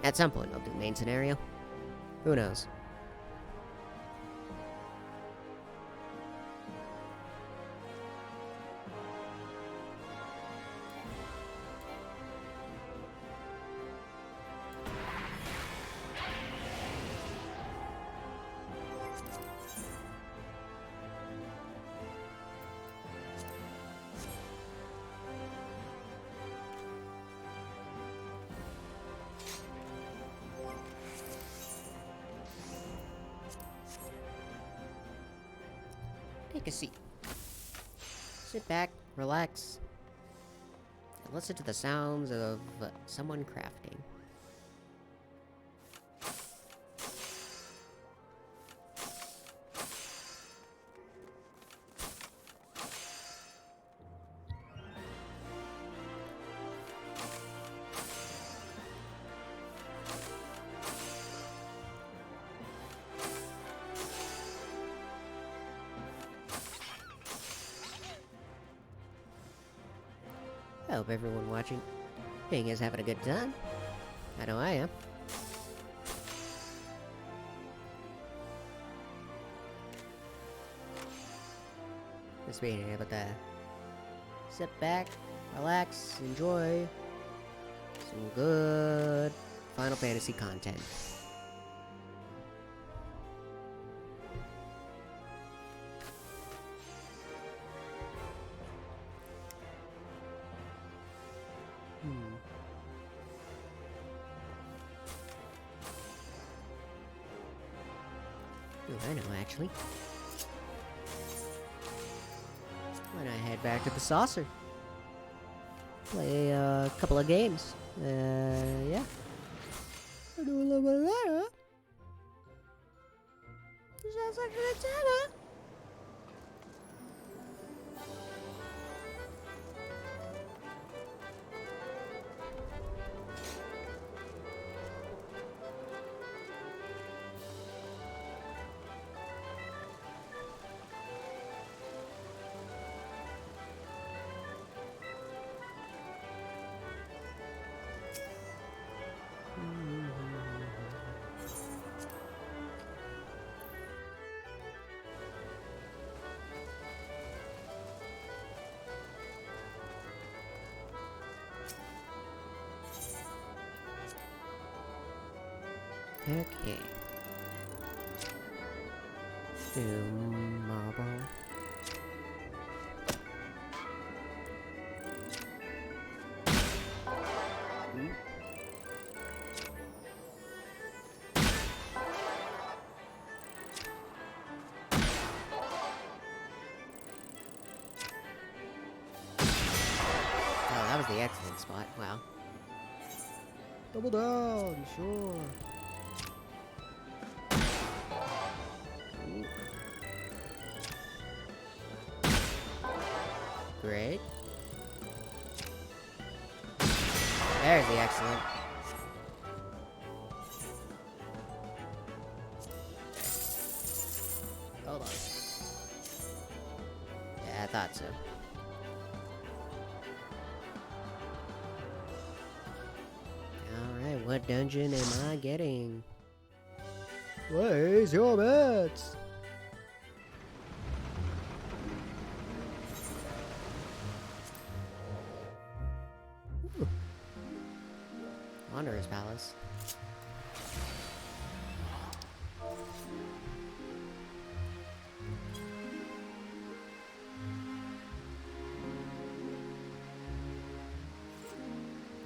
at some point, I'll do main scenario. Who knows? Take a seat. Sit back, relax, and listen to the sounds of someone crafting. I hope everyone watching is having a good time. I know I am. Just being able to sit back, relax, enjoy some good Final Fantasy content. Ooh, I know, actually. Why not head back to the saucer? Play a couple of games. Yeah. I'll do a little bit of that, huh? Sounds like a good time, huh? Okay. Do marble. Oh, that was the excellent spot. Wow. Double down, sure. Great. There's the excellent. Hold on. Yeah, I thought so. Alright, what dungeon am I getting? Where's your bets? Wanderer's Palace.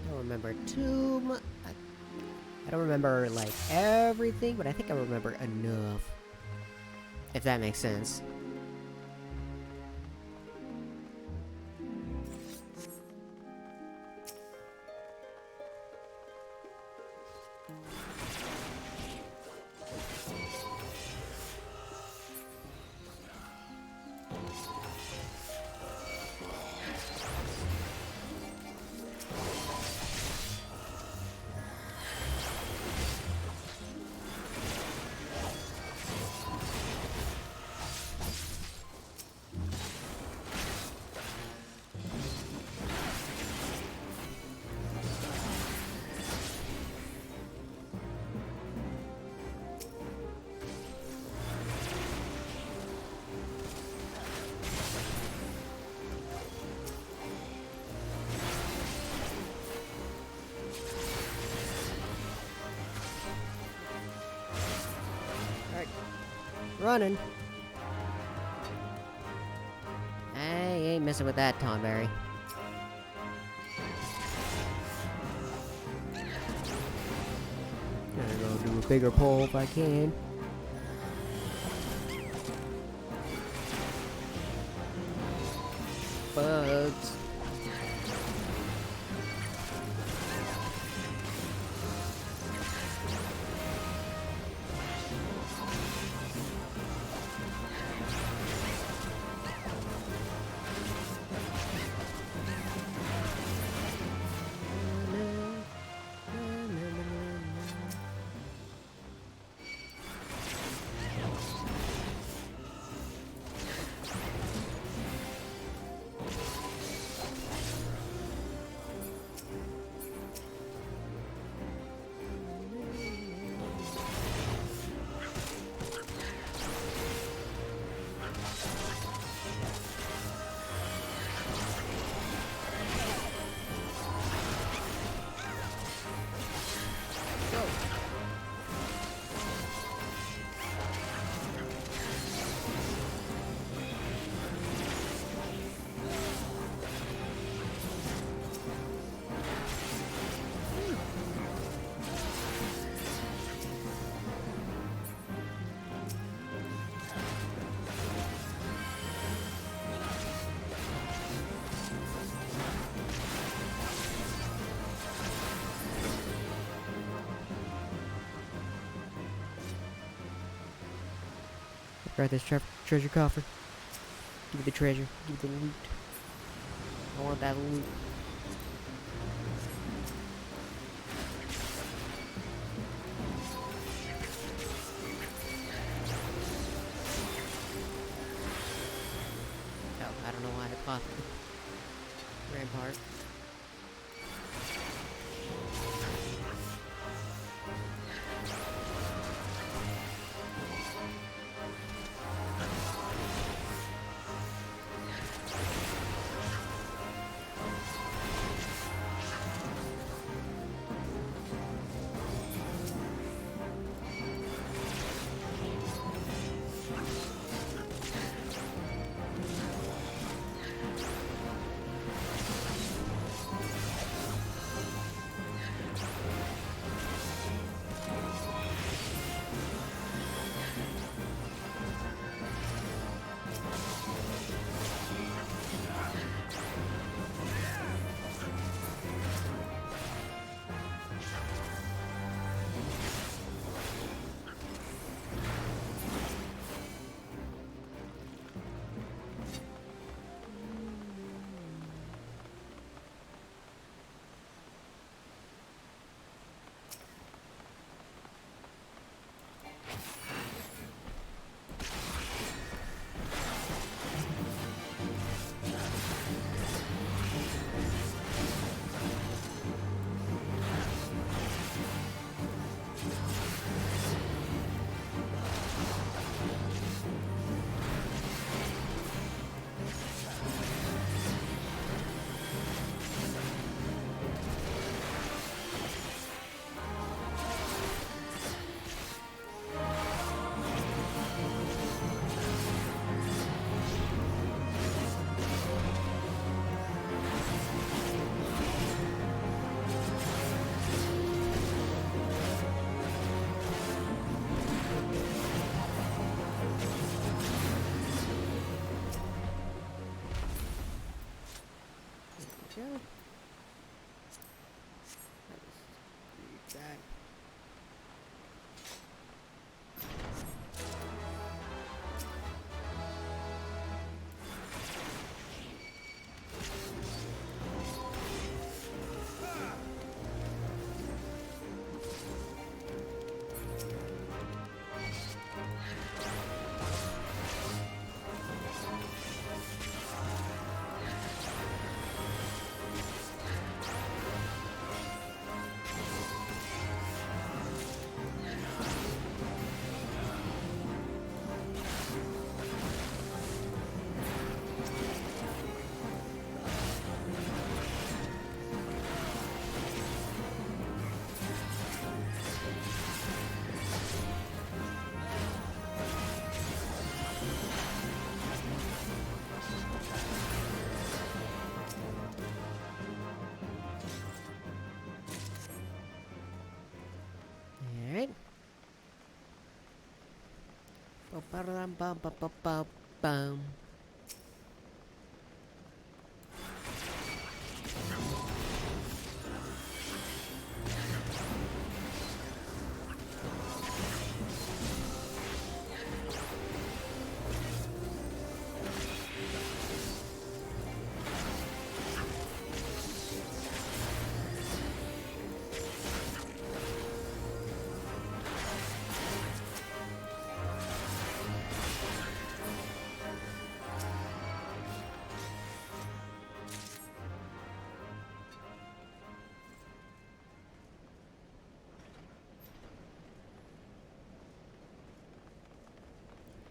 Don't remember too much. I don't remember like everything, but I think I remember enough. If that makes sense. Running. I ain't messing with that, Tomberry. Gonna go do a bigger pull if I can. Bugs. Grab this treasure coffer. Give me the treasure. Give me the loot. I want that loot. Oh, I don't know why I popped it. Rampart. That. Alright. Bum.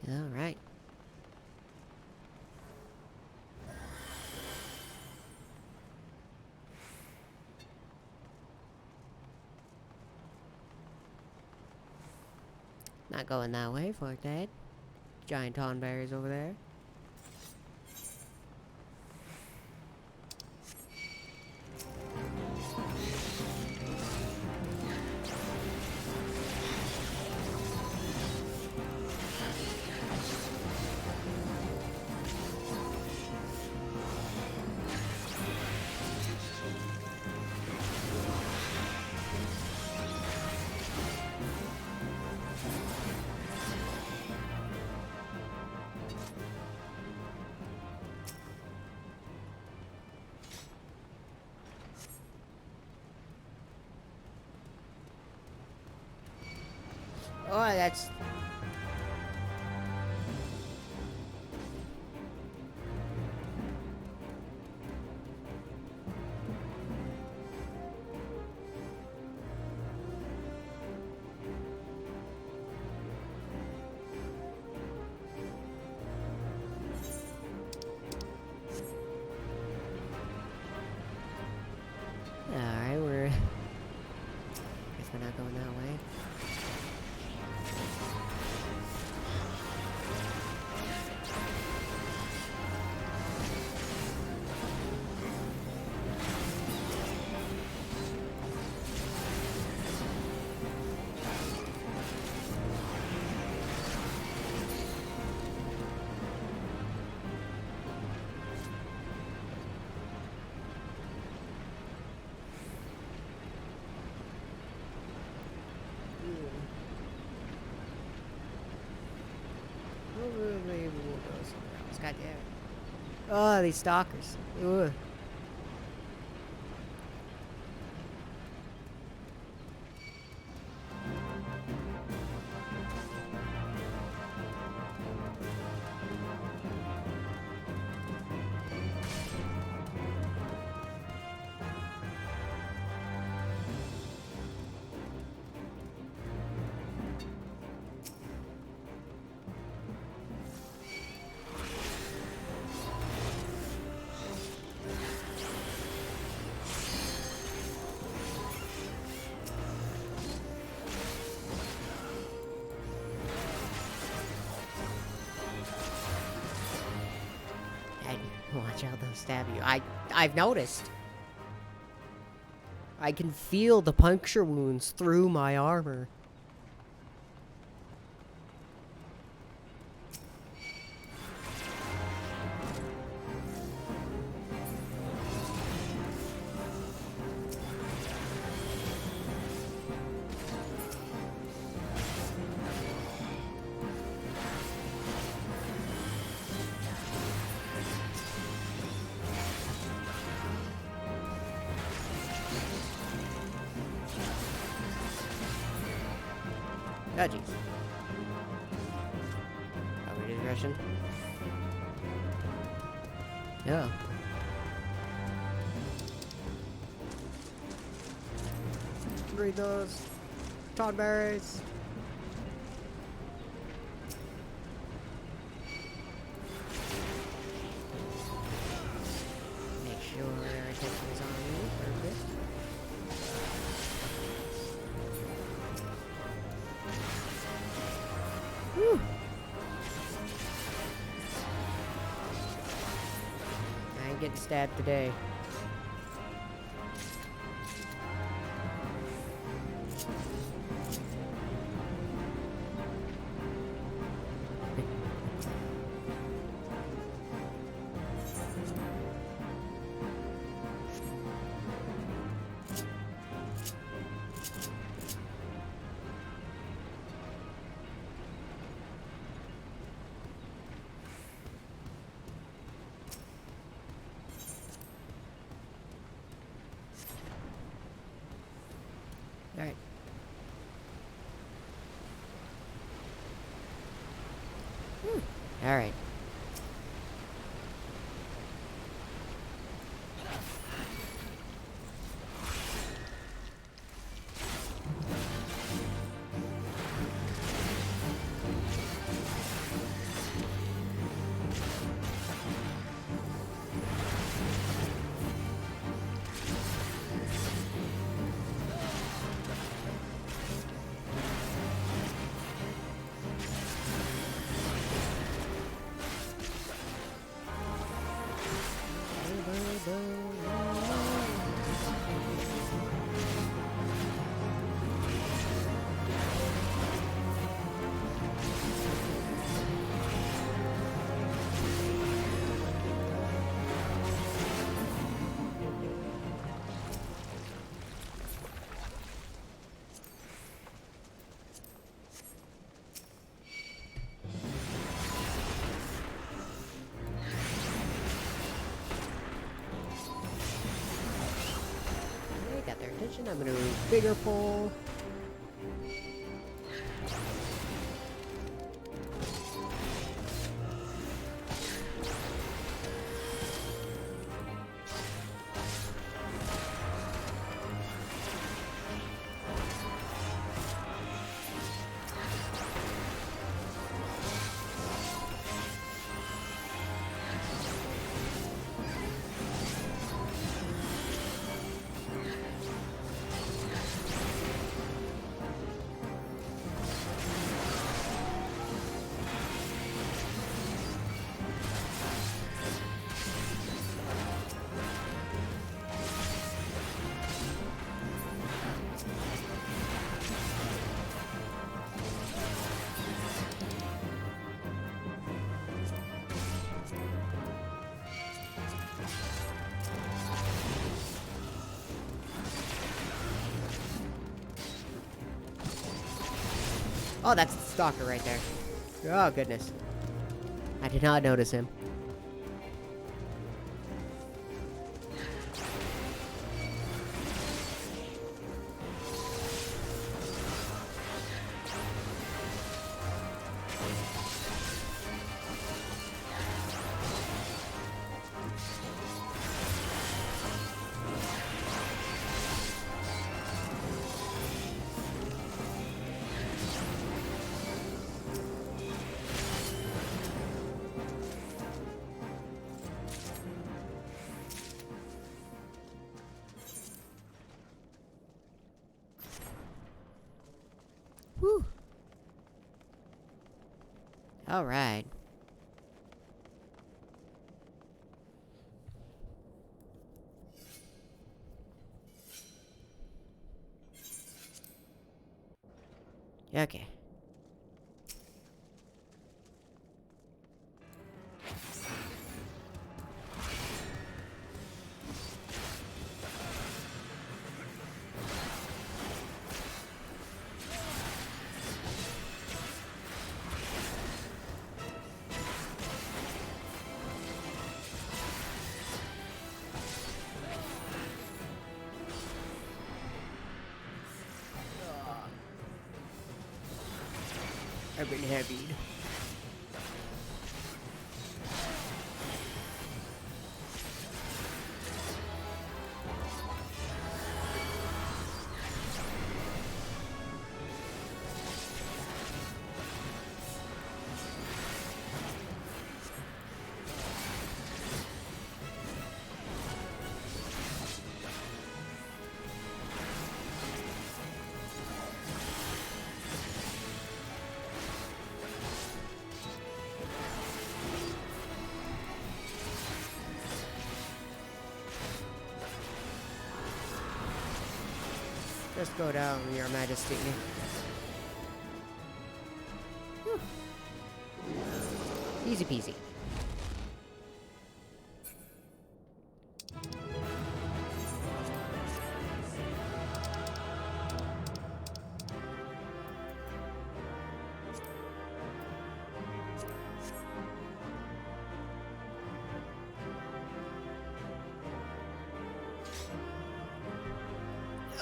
Alright. Not going that way, fuck that. Giant tonberries over there. Oh, that's... Alright, we're... Guess we're not going that way. God damn it. Oh, these stalkers. Ugh. Watch out, they'll stab you. I've noticed. I can feel the puncture wounds through my armor. Oh, jeez. Probably digression. Yeah. Read those. Toddberries. Make sure our attention is on you. Perfect. Whew. I ain't getting stabbed today. Alright. Alright. Got their attention. I'm gonna do bigger pull. Oh, that's the stalker right there. Oh, goodness. I did not notice him. Whew. All right. Okay. I've been heavied. Just go down, Your Majesty. Whew. Easy peasy.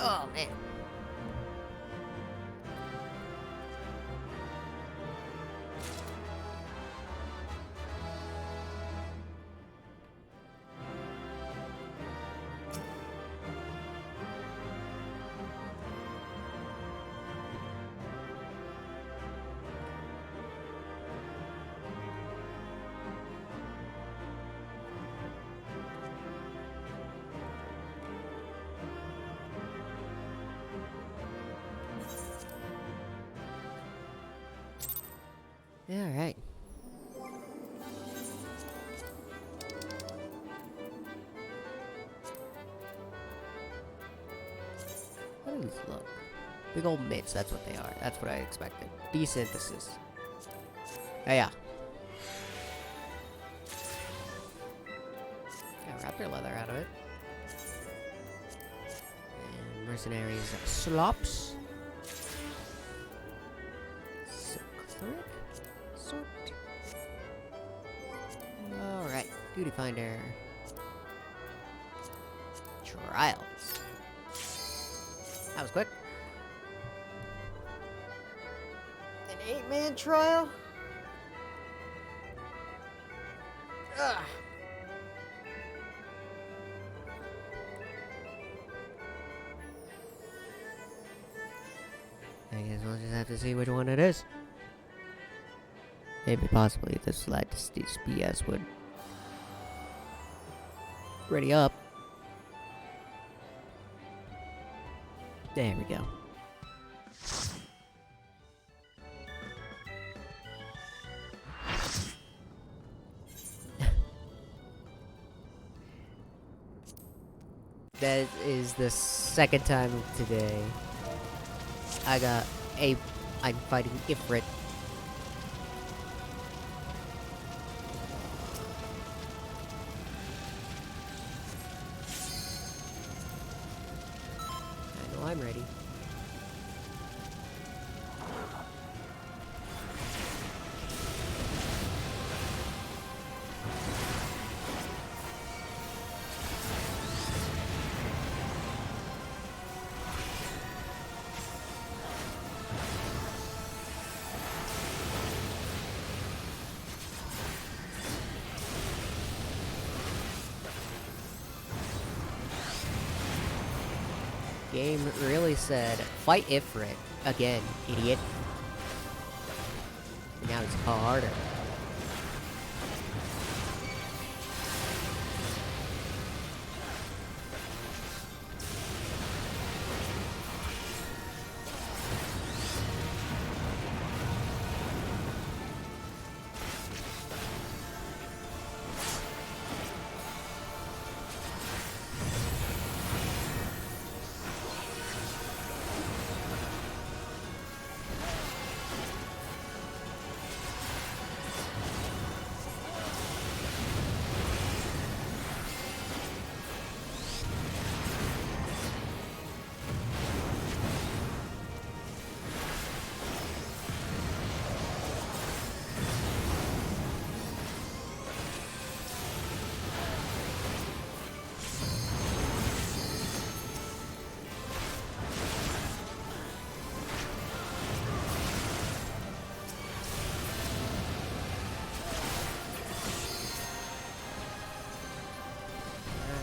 Oh, man. Alright. How do these look? Big old mitts, that's what they are. That's what I expected. Desynthesis. Hey, yeah. Got raptor leather out of it. And mercenaries slops. Silk sort. Alright, duty finder. Trials. That was quick. An 8-man trial? Ugh. I guess we'll just have to see which one it is. Maybe possibly this Legacy's BS would ready up. There we go. That is the second time today I'm fighting Ifrit. I know I'm ready. Game really said, fight Ifrit. Again, idiot. And now it's harder.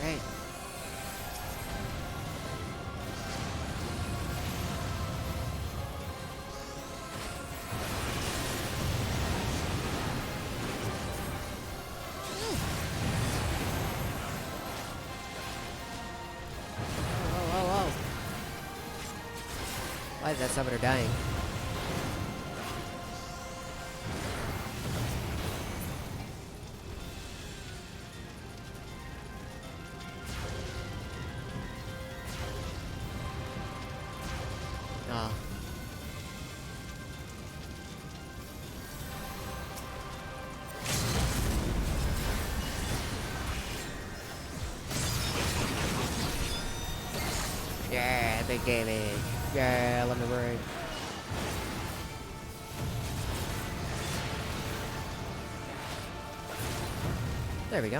Alright. Whoa. Why is that summoner dying? Oh. Yeah, big damage. Yeah, let me burn. There we go.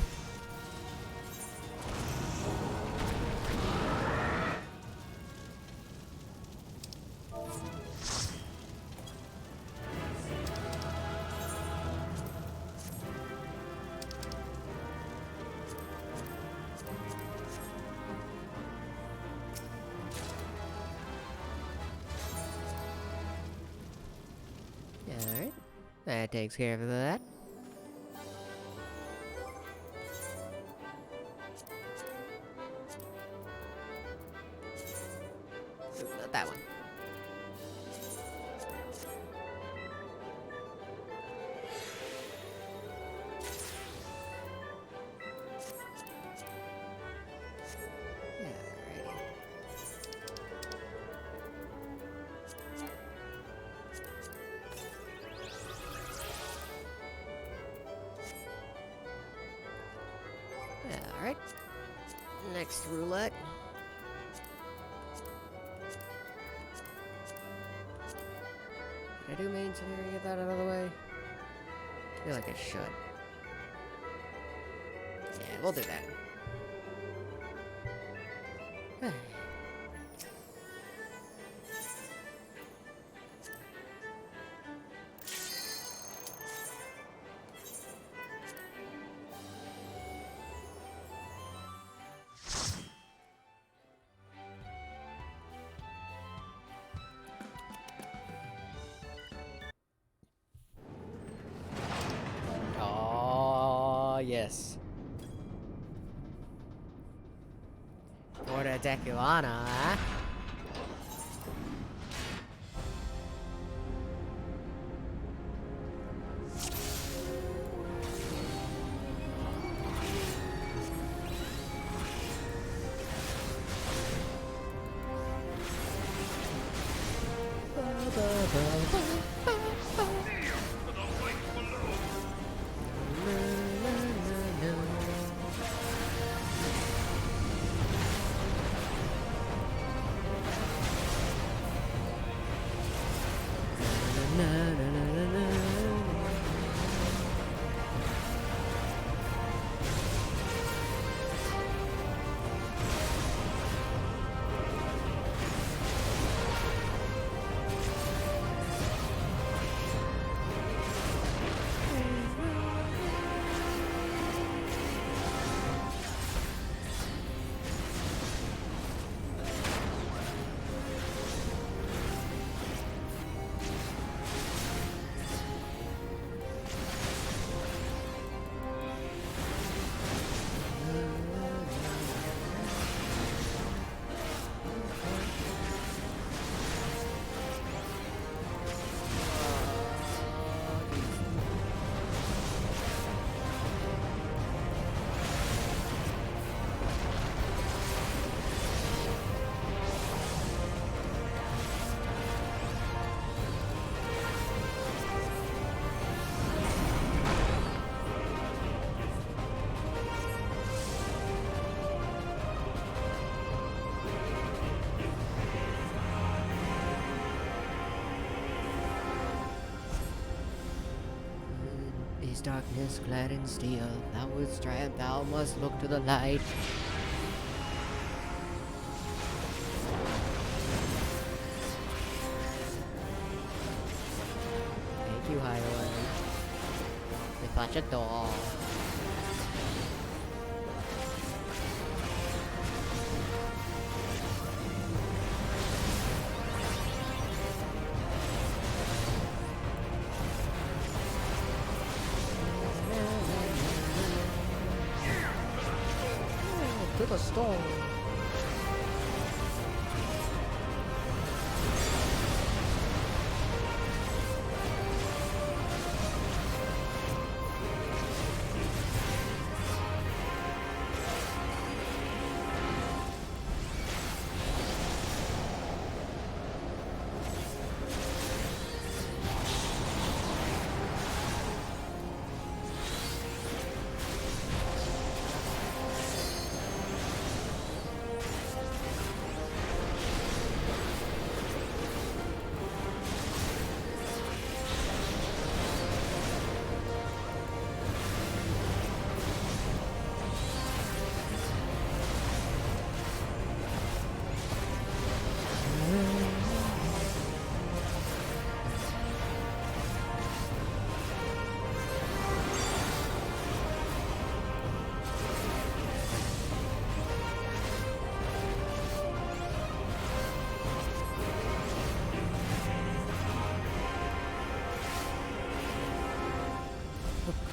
Alright. That takes care of that. Not that one. Next roulette. Did I do main scenario? Get that out of the way? I feel like I should. Yeah, we'll do that. Oh, yes. For the Deculana, huh? Darkness clad in steel, thou wouldst triumph, thou must look to the light. Thank you, Highway. You're such a doll. To the storm.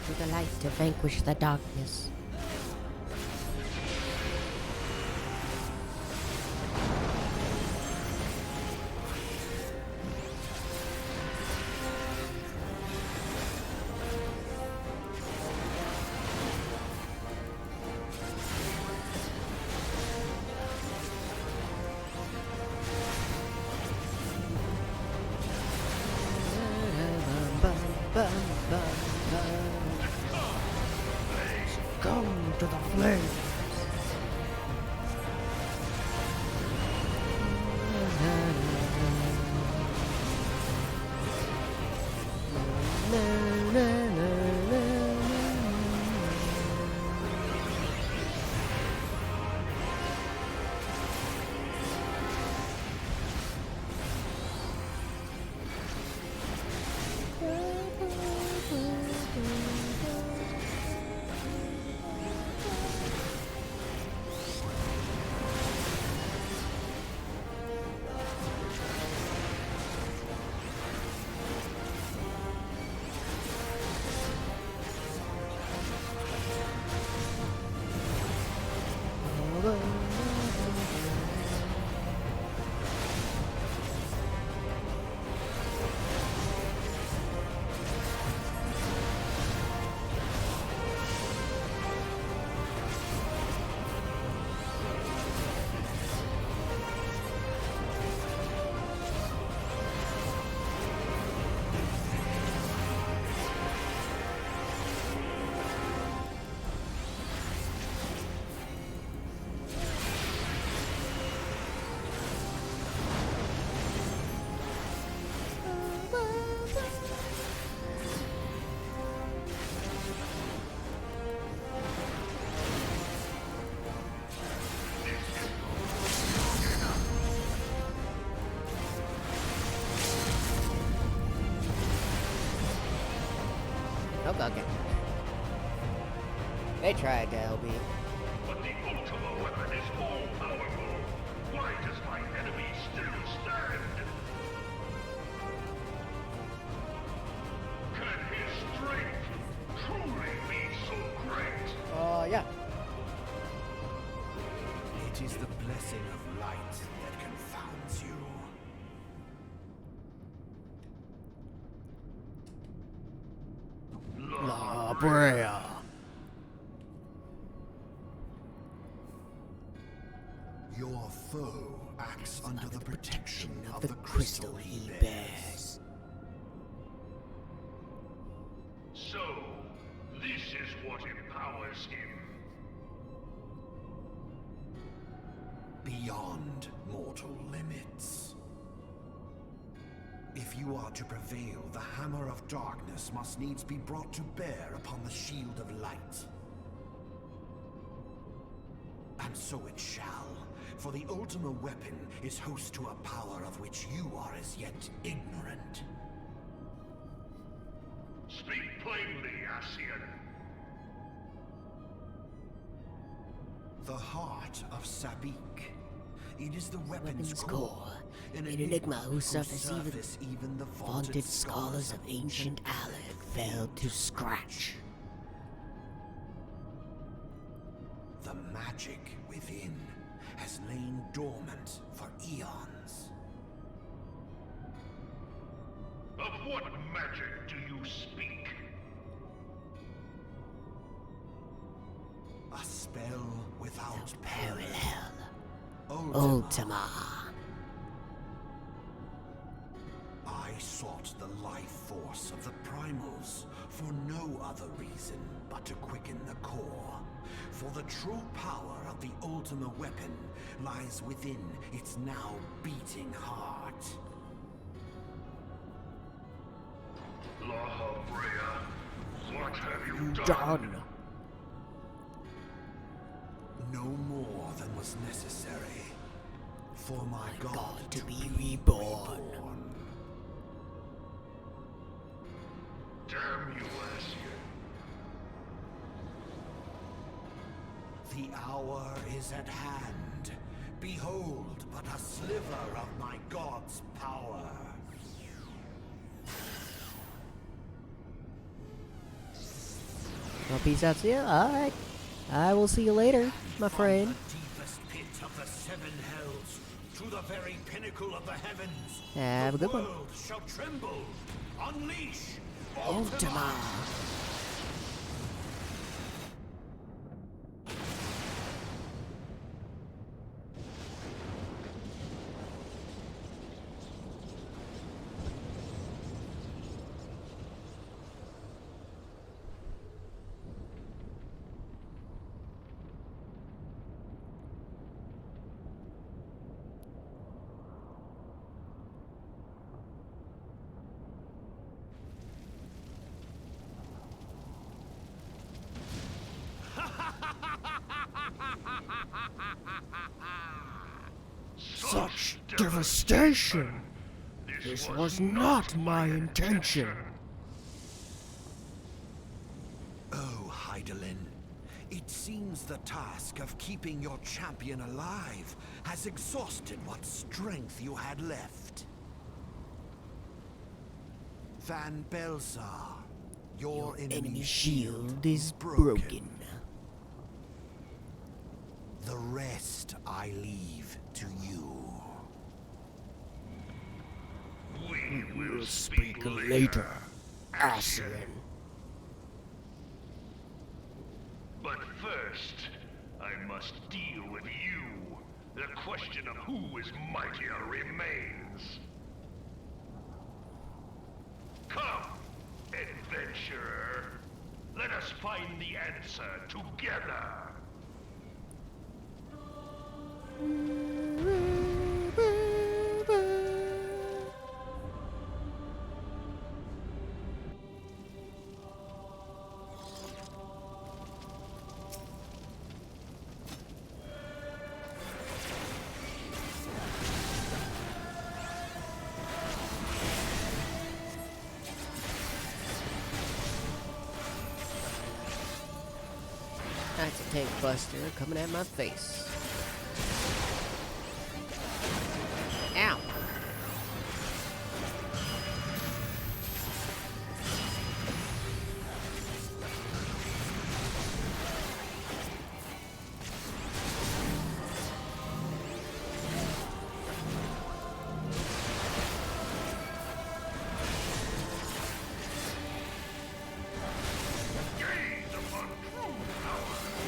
To the light to vanquish the darkness. Come to the flames. Okay. They tried to help me. But the Ultima weapon is all-powerful. Why does my enemy still stand? Can his strength truly be so great? Yeah. It is the blessing of light that confounds you. La Brea. Your foe acts under the protection of The the crystal he bears. So, this is what empowers him. Beyond mortal limits. If you are to prevail, the hammer of darkness must needs be brought to bear upon the shield of light. And so it shall, for the Ultima weapon is host to a power of which you are as yet ignorant. Speak plainly, Ascian. The heart of Sabik. It is the weapon's core. An enigma whose surface even the vaunted scholars of ancient Alec failed to scratch. The magic within has lain dormant for eons. Of what magic do you speak? A spell without Parallel. Ultima. Ultima. I sought the life force of the primals for no other reason but to quicken the core. For the true power of the Ultima weapon lies within its now beating heart. La Brea, what have you done? Done. No more than was necessary for my God to be reborn. Damn you, Ascian. The hour is at hand. Behold but a sliver of my God's power. Well, peace out to you. Alright. I will see you later, my friend. From the deepest pit of the seven hells to the very pinnacle of the heavens. Have a good the one. world shall tremble. Unleash Ultima. Such devastation! This was not my intention. Oh, Hydaelyn, it seems the task of keeping your champion alive has exhausted what strength you had left. Van Belsar, your Enemy shield is broken. The rest I leave to you. We will Speak later, Ascian. But first, I must deal with you. The question of who is mightier remains. Come, adventurer. Let us find the answer together. That's a tank buster coming at my face. Ow! Gaze upon true power.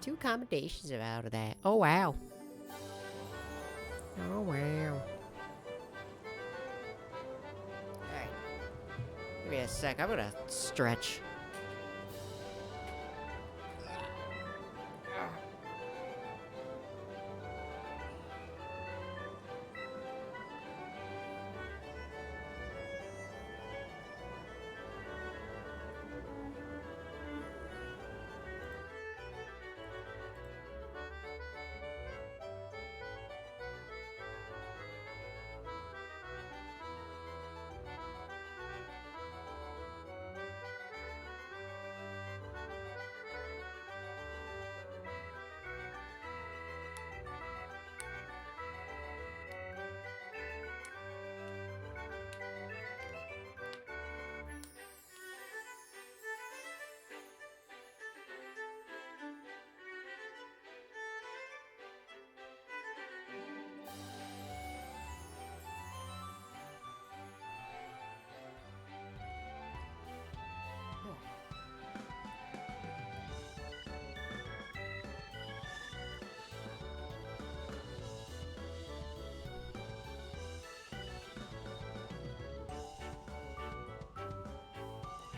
2 accommodations out of that. Oh, wow. Oh, wow. Alright. Give me a sec. I'm gonna stretch.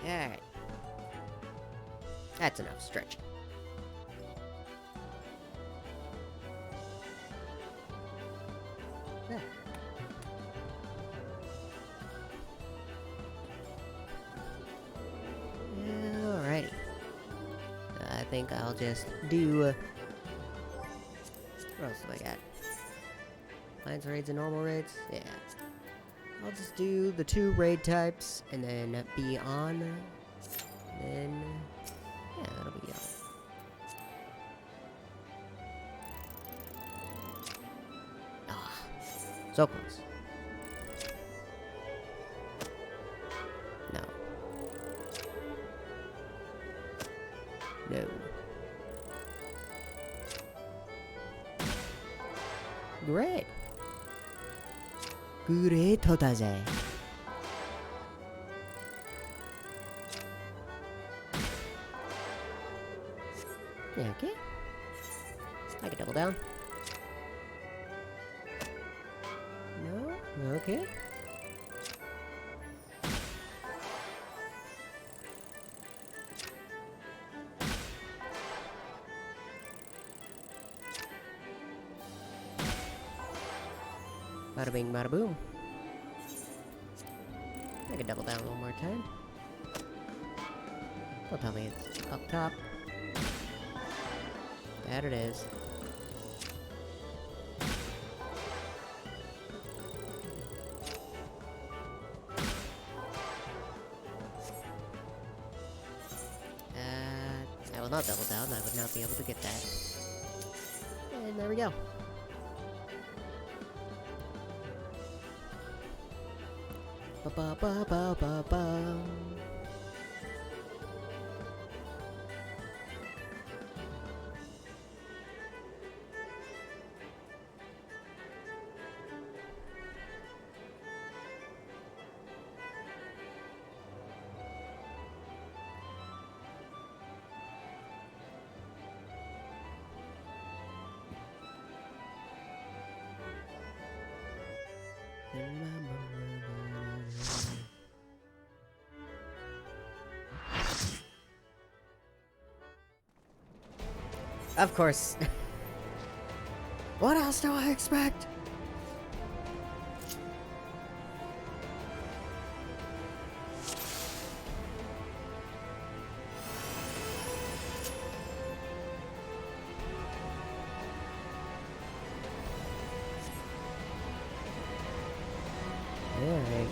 Alright. That's enough stretching. There. Alrighty. I think I'll just do... what else do I got? Alliance raids and normal raids? Yeah. I'll just do the 2 raid types, and then be on. Then... yeah, that'll be on. Ah, so close. No. No. Great. Great, Totaze. Yeah, okay. I can double down. No? Okay. Bada bing, bada boom. I can double down one more time. Don't tell me it's up top. There it is. I will not double down. I would not be able to get that. And there we go. Ba ba ba ba ba. Of course. What else do I expect? Alright.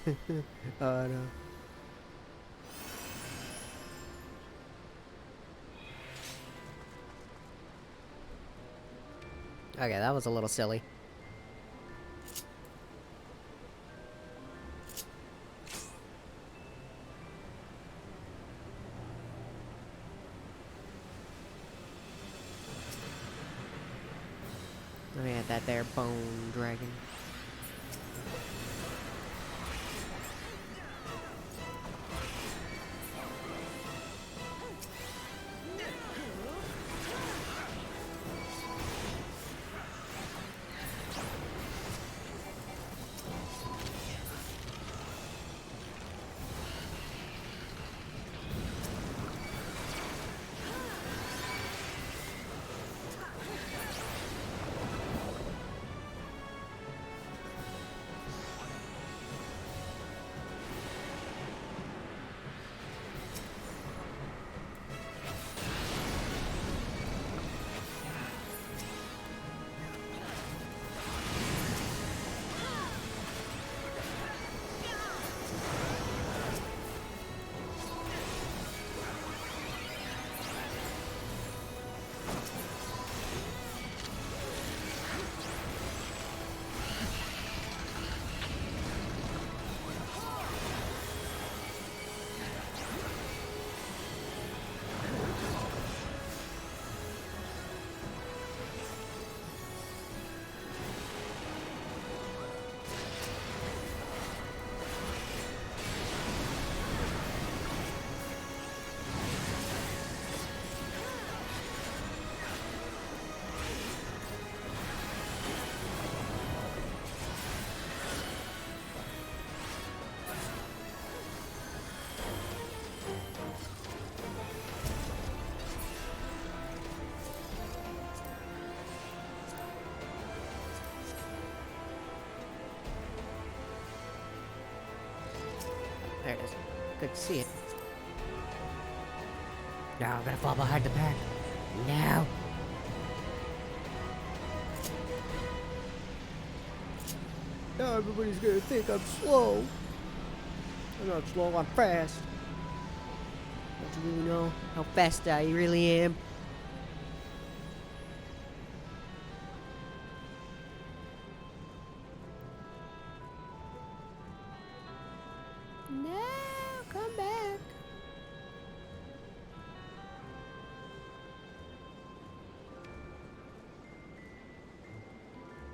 Oh no. Okay, that was a little silly. Oh yeah, that there bone dragon. There it is. Good to see it. No, I'm gonna fall behind the pack. No. Now everybody's gonna think I'm slow. I'm not slow, I'm fast. Don't you really know how fast I really am? No, come back.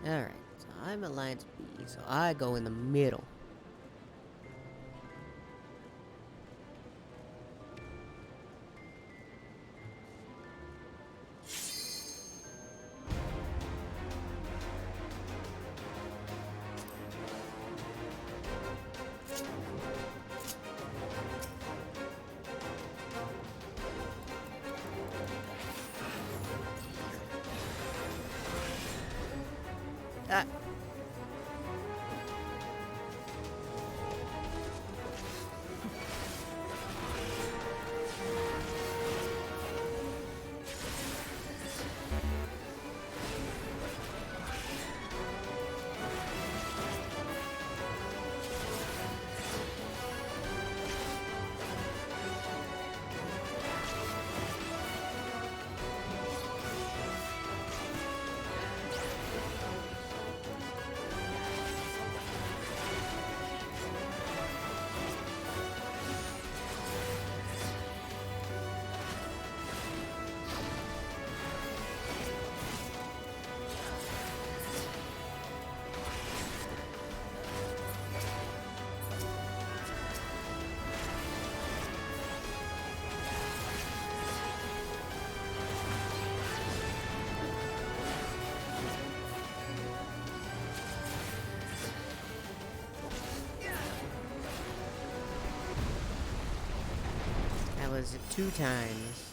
Alright, so I'm Alliance B, so I go in the middle. Ah. That was 2 times.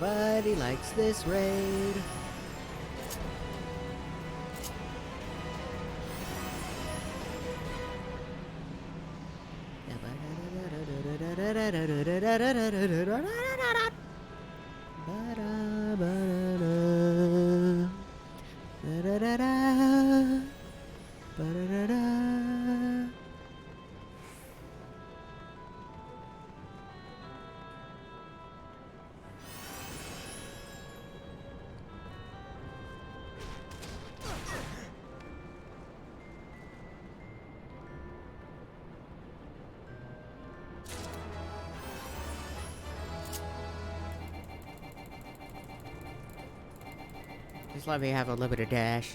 Nobody likes this raid. Just let me have a limited dash.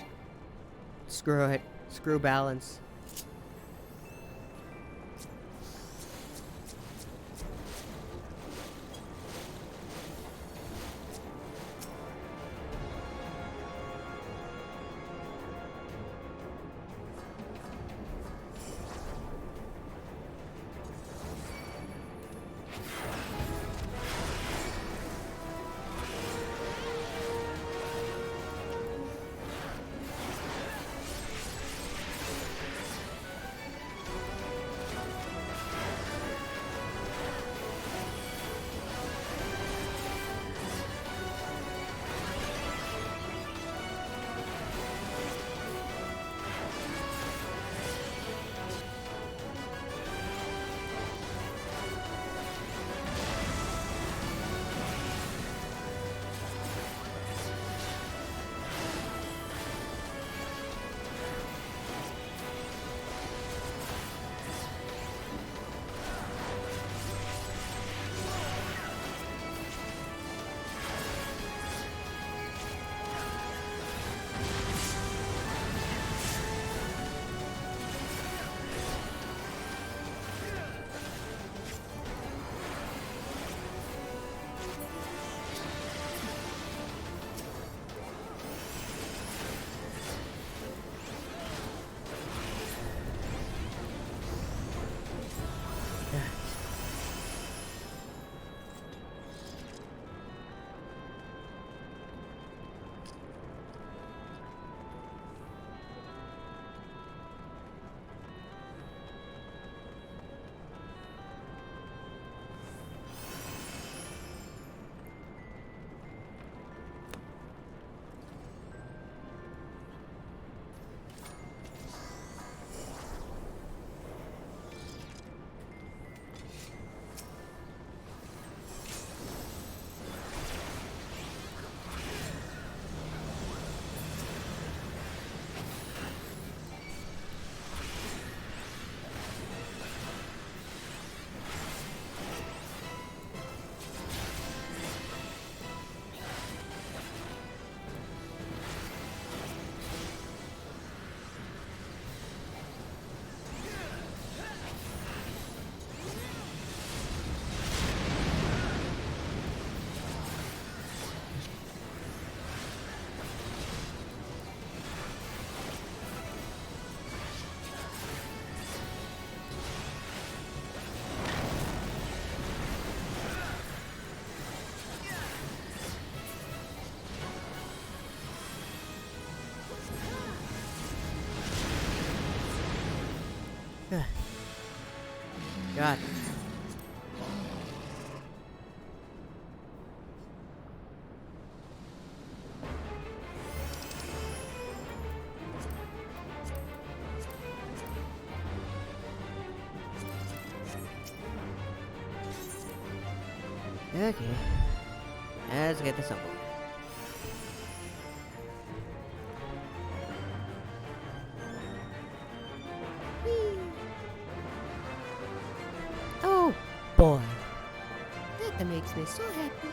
Screw it. Screw balance. God. Okay. Let's get this over with. Oh boy. That makes me so happy.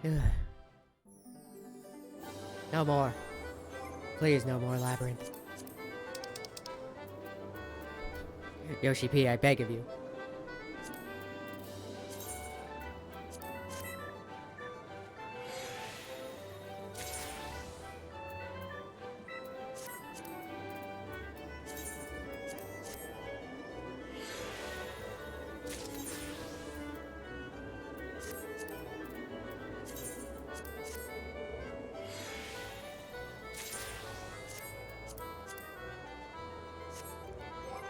Ugh. No more. Please, no more labyrinth. Yoshi P, I beg of you.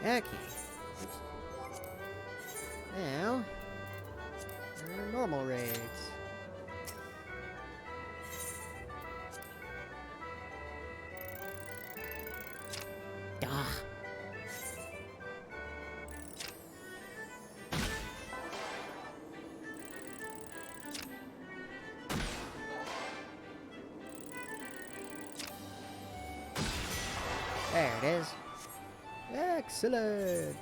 Okay. Now, normal raids. Ah. There it is. Excellent.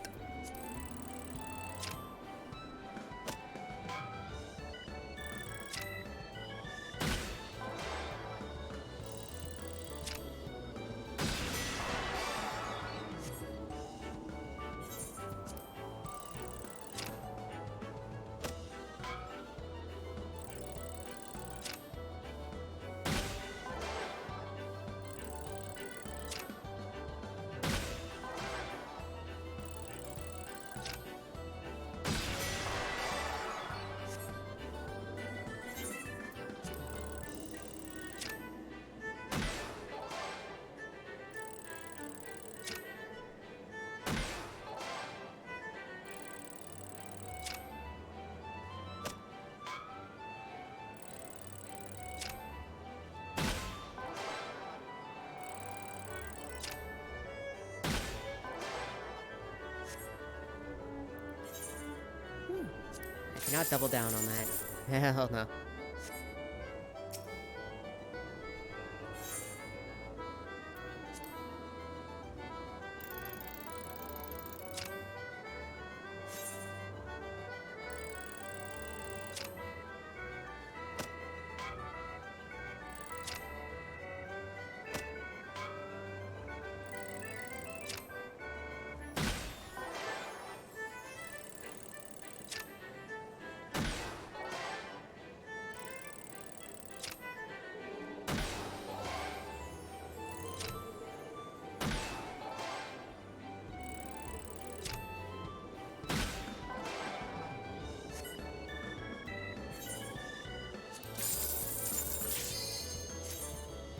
I cannot double down on that. Hell no.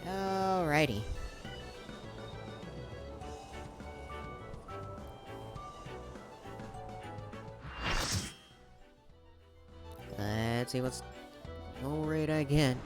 Alrighty. Let's see what's no raid I get.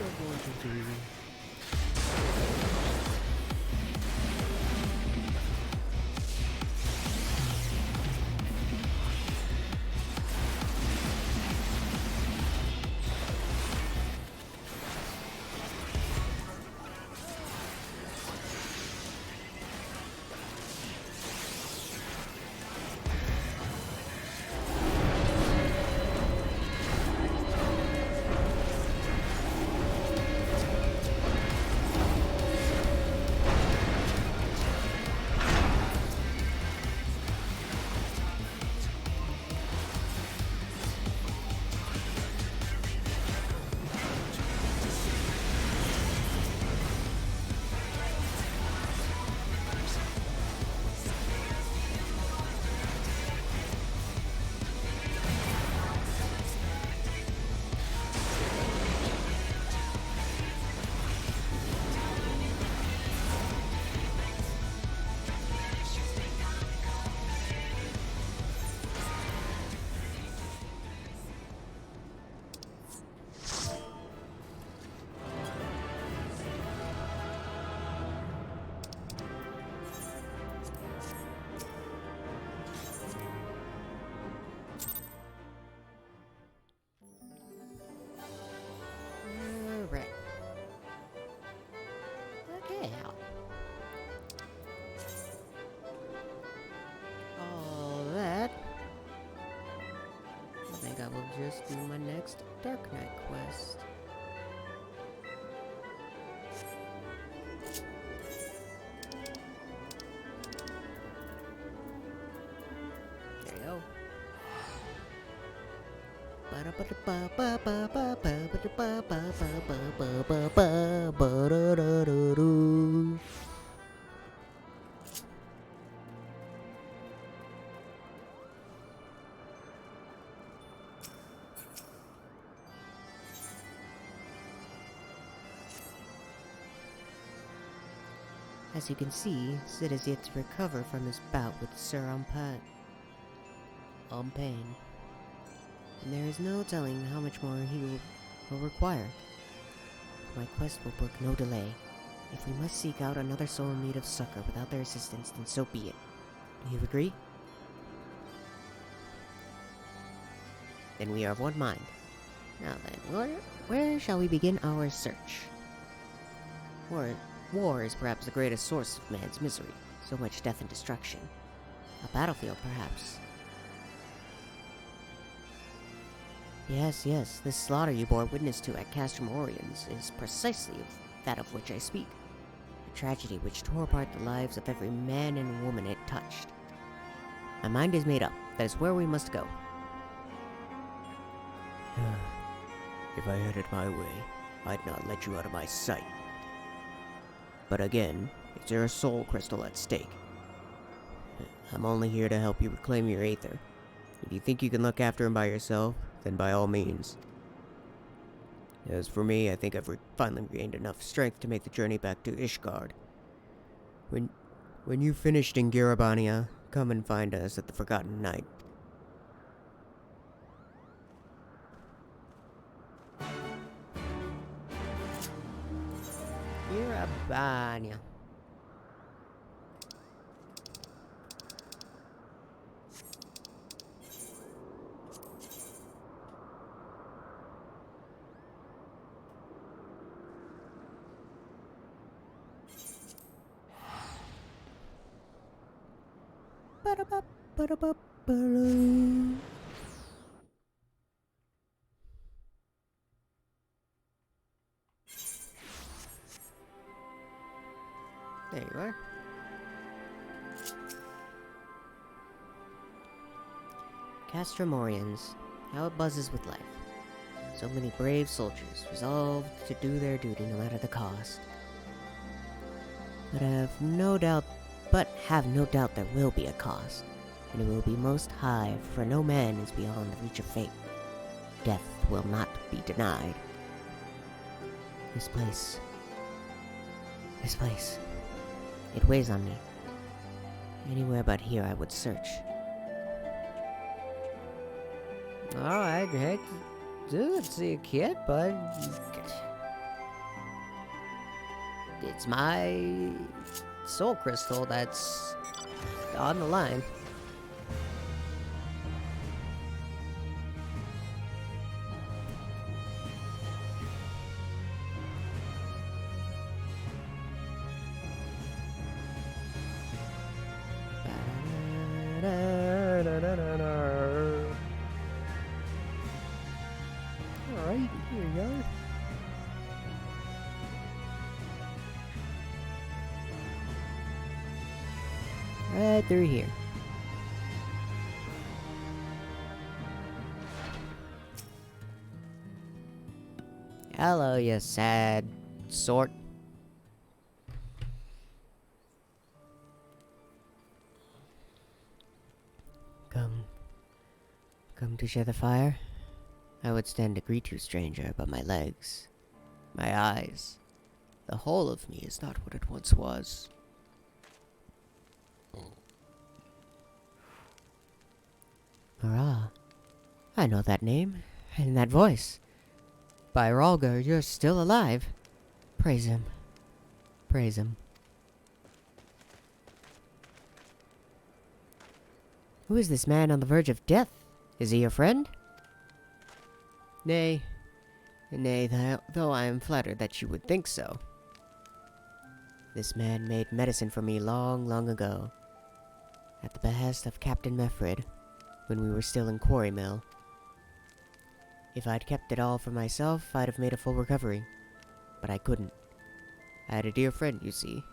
we're going to do. Alright. Okay, Al. All that. I think I will just do my next Dark Knight quest. There you go. As you can see, Sid has yet to recover from his bout with Sir Pain. And there is no telling how much more he will require. My quest will brook no delay. If we must seek out another soul in need of succor without their assistance, then so be it. Do you agree? Then we are of one mind. Now then, where shall we begin our search? War is perhaps the greatest source of man's misery. So much death and destruction. A battlefield, perhaps. Yes, this slaughter you bore witness to at Castrum Oriens is precisely that of which I speak. A tragedy which tore apart the lives of every man and woman it touched. My mind is made up. That is where we must go. If I had it my way, I'd not let you out of my sight. But again, is there a soul crystal at stake? I'm only here to help you reclaim your Aether. If you think you can look after him by yourself, then by all means. As for me, I think I've finally regained enough strength to make the journey back to Ishgard. When you've finished in Garabania, come and find us at the Forgotten Night. Garabania. There you are. Castrum Oriens, how it buzzes with life. So many brave soldiers resolved to do their duty no matter the cost. But have no doubt there will be a cost, and it will be most high, for no man is beyond the reach of fate. Death will not be denied. This place, it weighs on me. Anywhere but here I would search. Oh, I'd hate to do it to you, kid, but It's my soul crystal that's on the line. Alright, here you go. Right through here. Hello, you sad sort. Come to share the fire? I would stand to greet you, stranger, but my legs, my eyes, the whole of me is not what it once was. Hurrah. I know that name, and that voice. By Ralgar, you're still alive. Praise him. Praise him. Who is this man on the verge of death? Is he your friend? Nay, though I am flattered that you would think so. This man made medicine for me long, long ago, at the behest of Captain Meffred, when we were still in Quarry Mill. If I'd kept it all for myself, I'd have made a full recovery, but I couldn't. I had a dear friend, you see,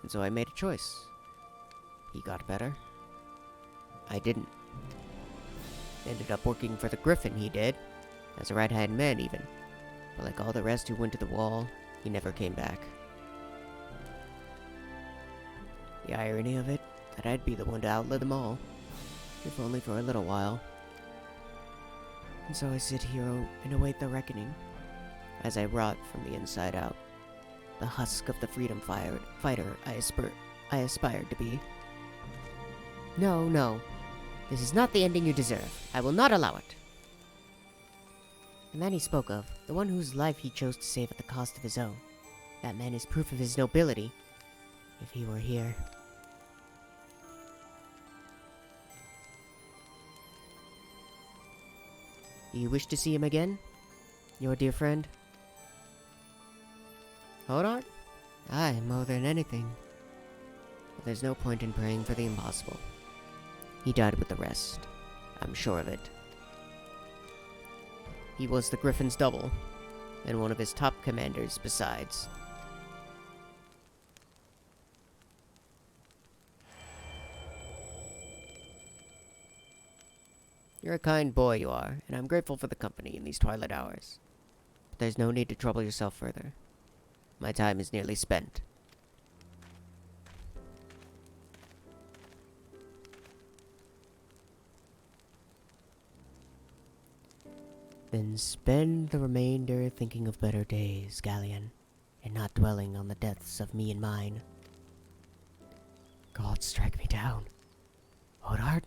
and so I made a choice. He got better. I didn't. Ended up working for the Griffin, he did. As a right-hand man, even. But like all the rest who went to the wall, he never came back. The irony of it, that I'd be the one to outlive them all. If only for a little while. And so I sit here and await the reckoning, as I rot from the inside out. The husk of the freedom fighter I aspired to be. No, no. This is not the ending you deserve. I will not allow it. The man he spoke of, the one whose life he chose to save at the cost of his own. That man is proof of his nobility. If he were here. Do you wish to see him again? Your dear friend? Hold on. Aye, more than anything. But there's no point in praying for the impossible. He died with the rest. I'm sure of it. He was the Griffin's double, and one of his top commanders besides. You're a kind boy, you are, and I'm grateful for the company in these twilight hours. But there's no need to trouble yourself further. My time is nearly spent. Then spend the remainder thinking of better days, Galleon, and not dwelling on the deaths of me and mine. God, strike me down. Odard?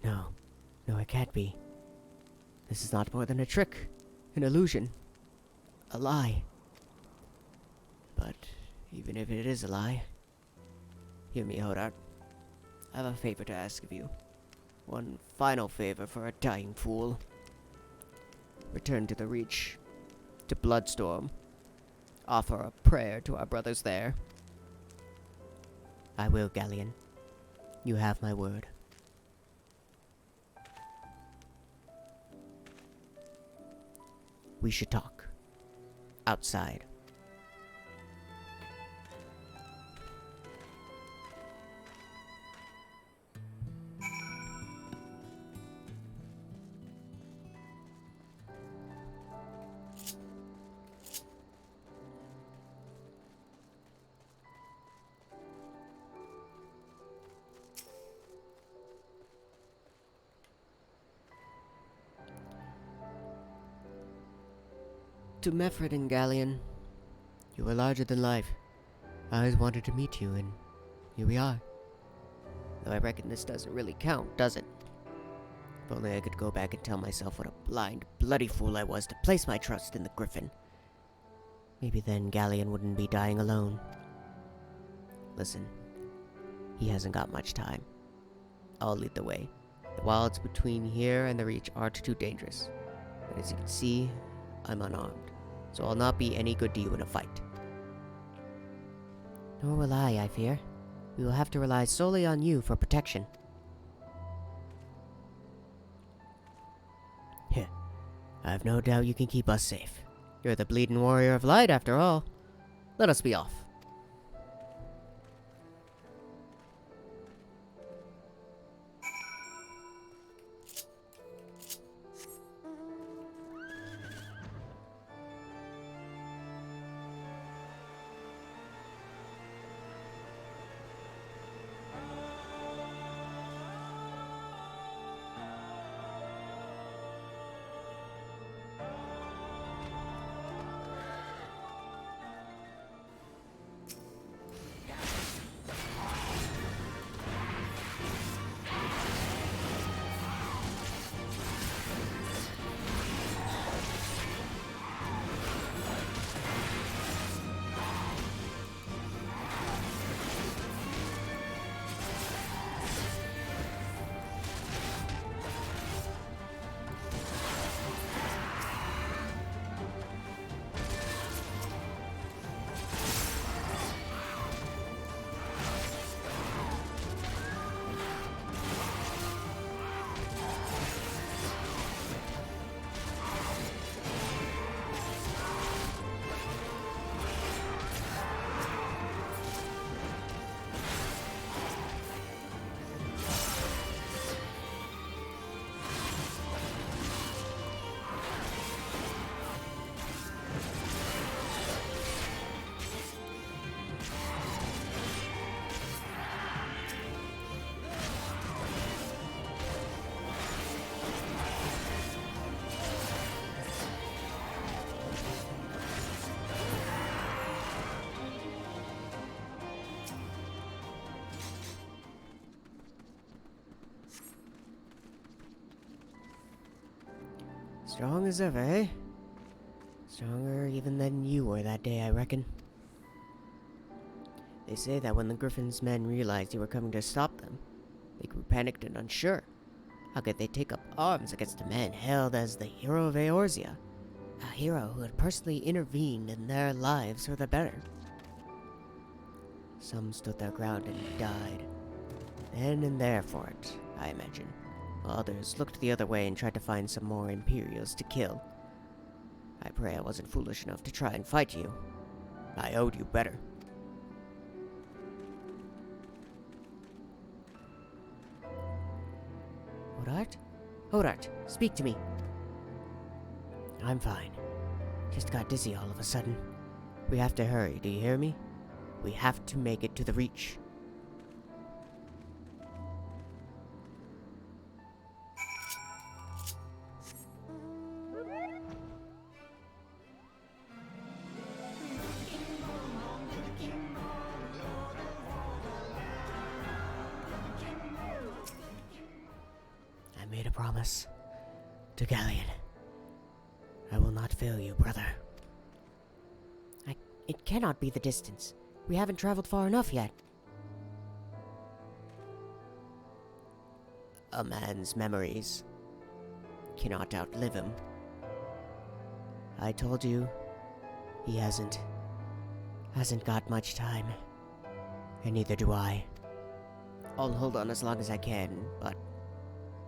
No, it can't be. This is not more than a trick, an illusion, a lie. But even if it is a lie, hear me, Odard. I have a favor to ask of you. One final favor for a dying fool. Return to the Reach, to Bloodstorm. Offer a prayer to our brothers there. I will, Galleon. You have my word. We should talk. Outside. To Meffred and Galleon, you are larger than life. I always wanted to meet you, and here we are. Though I reckon this doesn't really count, does it? If only I could go back and tell myself what a blind, bloody fool I was to place my trust in the Griffin. Maybe then Galleon wouldn't be dying alone. Listen, he hasn't got much time. I'll lead the way. The wilds between here and the Reach aren't too dangerous. But as you can see, I'm unarmed, so I'll not be any good to you in a fight. Nor will I fear. We will have to rely solely on you for protection. Heh. I have no doubt you can keep us safe. You're the bleeding warrior of light, after all. Let us be off. Strong as ever, eh? Stronger even than you were that day, I reckon. They say that when the Griffin's men realized you were coming to stop them, they grew panicked and unsure. How could they take up arms against a man hailed as the hero of Eorzea? A hero who had personally intervened in their lives for the better. Some stood their ground and died. Then and there for it, I imagine. While others looked the other way and tried to find some more Imperials to kill. I pray I wasn't foolish enough to try and fight you. I owed you better. Hodart? Hodart, speak to me. I'm fine. Just got dizzy all of a sudden. We have to hurry, do you hear me? We have to make it to the Reach. I made a promise to Galleon. I will not fail you, brother. It cannot be the distance. We haven't traveled far enough yet. A man's memories cannot outlive him. I told you, he hasn't got much time. And neither do I. I'll hold on as long as I can, but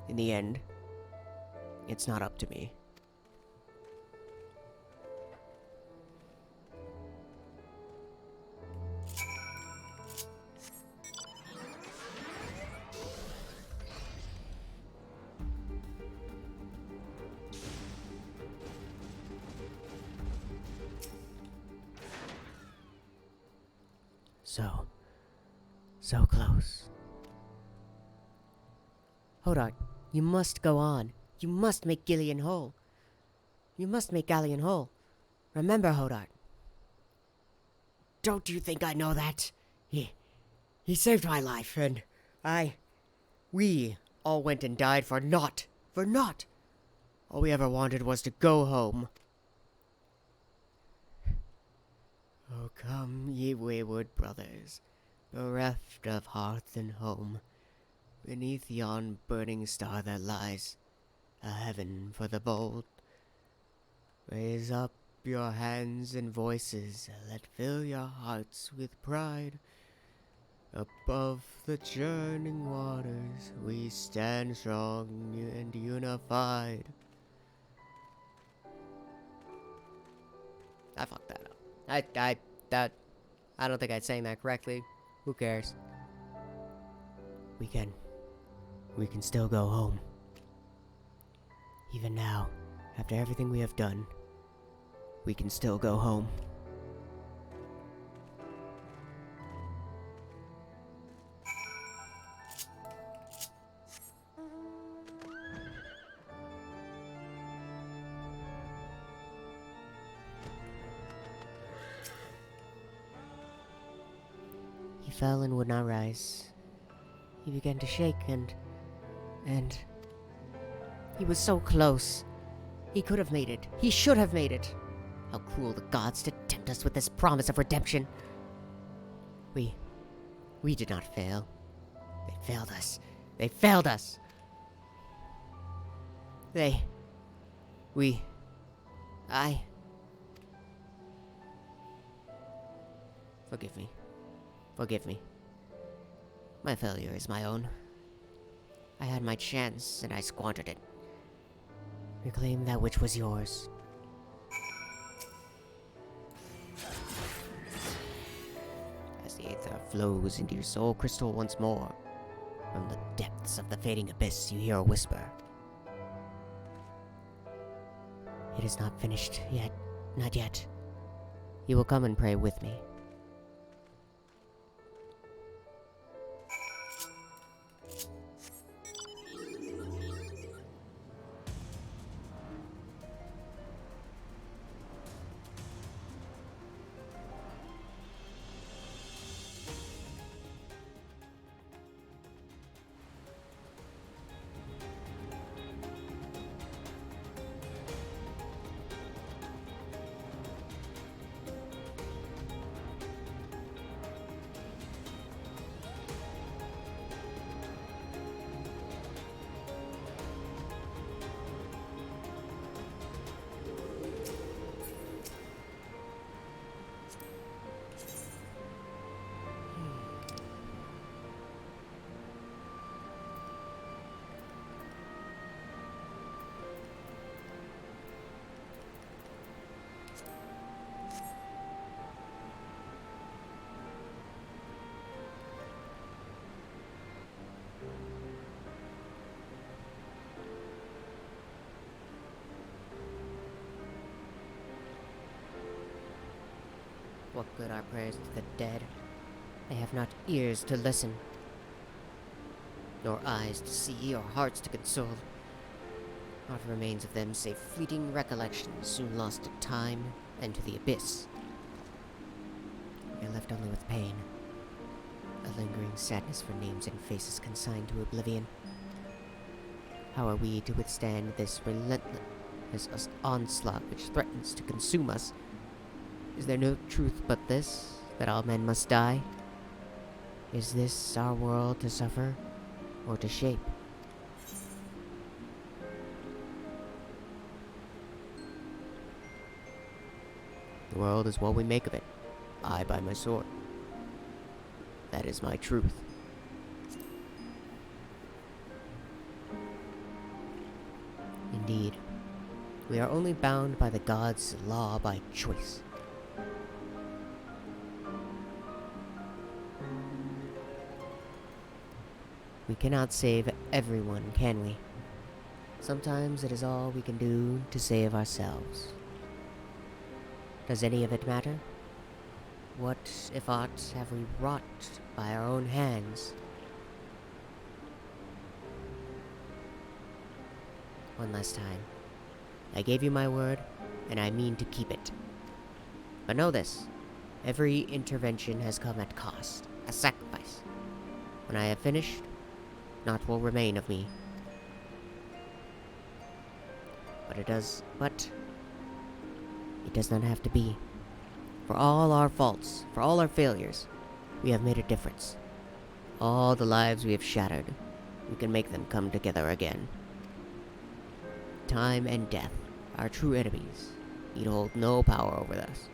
in the end, it's not up to me. So close. Hodart, you must go on. You must make Gillian whole. You must make Galleon whole. Remember, Hodart. Don't you think I know that? He saved my life, and we all went and died for naught. For naught. All we ever wanted was to go home. Oh, come, ye wayward brothers. bereft of hearth and home, beneath yon burning star that lies, a heaven for the bold. Raise up your hands and voices, let fill your hearts with pride. Above the churning waters, we stand strong and unified. I fucked that up. I don't think I sang that correctly. Who cares? We can still go home. Even now, after everything we have done, we can still go home. He fell and would not rise. He began to shake and he was so close. He could have made it. He should have made it. How cruel the gods to tempt us with this promise of redemption. We did not fail. They failed us. They failed us. Forgive me. Forgive me. My failure is my own. I had my chance, and I squandered it. Reclaim that which was yours. As the aether flows into your soul crystal once more, from the depths of the fading abyss you hear a whisper. It is not finished yet. Not yet. You will come and pray with me. What good are prayers to the dead? They have not ears to listen, nor eyes to see, or hearts to console. Naught remains of them save fleeting recollections, soon lost to time and to the abyss. We are left only with pain, a lingering sadness for names and faces consigned to oblivion. How are we to withstand this relentless onslaught which threatens to consume us? Is there no truth but this, that all men must die? Is this our world to suffer, or to shape? The world is what we make of it. I by my sword. That is my truth. Indeed, we are only bound by the gods' law by choice. We cannot save everyone, can we? Sometimes it is all we can do to save ourselves. Does any of it matter? What, if aught, have we wrought by our own hands? One last time. I gave you my word, and I mean to keep it. But know this, every intervention has come at cost, a sacrifice. When I have finished, naught will remain of me. But it does not have to be. For all our faults, for all our failures, We have made a difference. All the lives we have shattered, we can make them come together again. Time and death, our true enemies, need hold no power over us.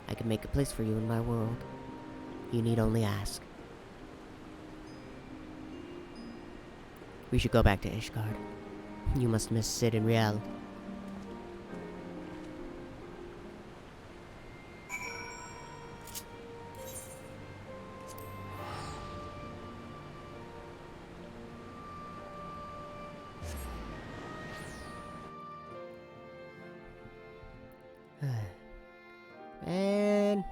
I can make a place for you in my world. You need only ask. We should go back to Ishgard. You must miss Sid and Riel. Man.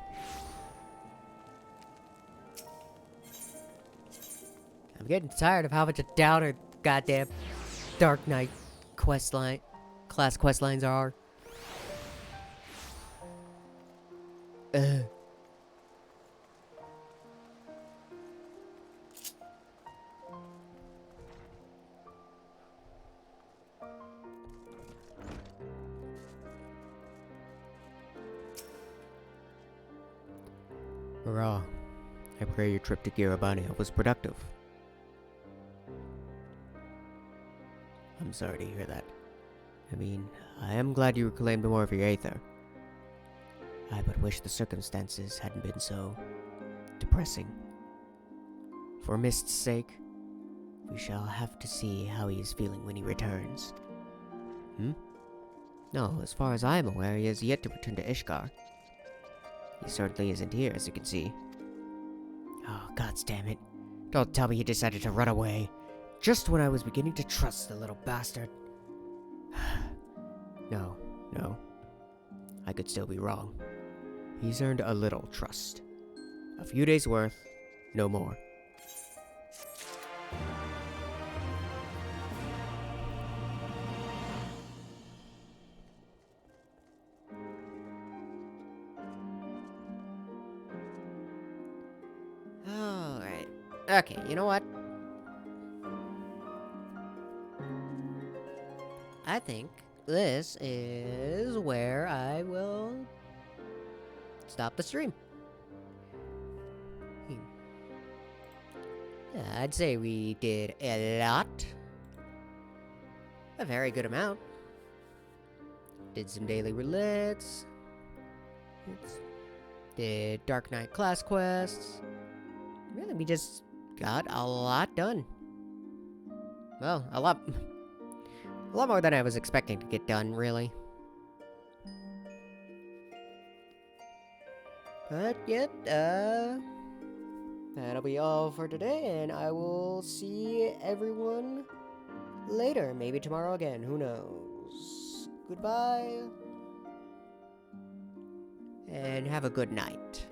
I'm getting tired of how much a downer goddamn Dark Knight class quest lines are. Hurrah. I pray your trip to Girabania was productive. I'm sorry to hear that. I mean, I am glad you reclaimed more of your Aether. I but wish the circumstances hadn't been so depressing. For Mist's sake, we shall have to see how he is feeling when he returns. No, as far as I am aware, he has yet to return to Ishgard. He certainly isn't here, as you can see. Oh, goddamn! Don't tell me he decided to run away, just when I was beginning to trust the little bastard. No. I could still be wrong. He's earned a little trust. A few days' worth, no more. Alright. Okay, you know what? I think this is where I will stop the stream. Yeah, I'd say we did a lot. A very good amount. Did some daily relits. Did Dark Knight class quests. Really, we just got a lot done. Well, a lot more than I was expecting to get done, really. But yet, that'll be all for today, and I will see everyone later. Maybe tomorrow again, who knows. Goodbye, and have a good night.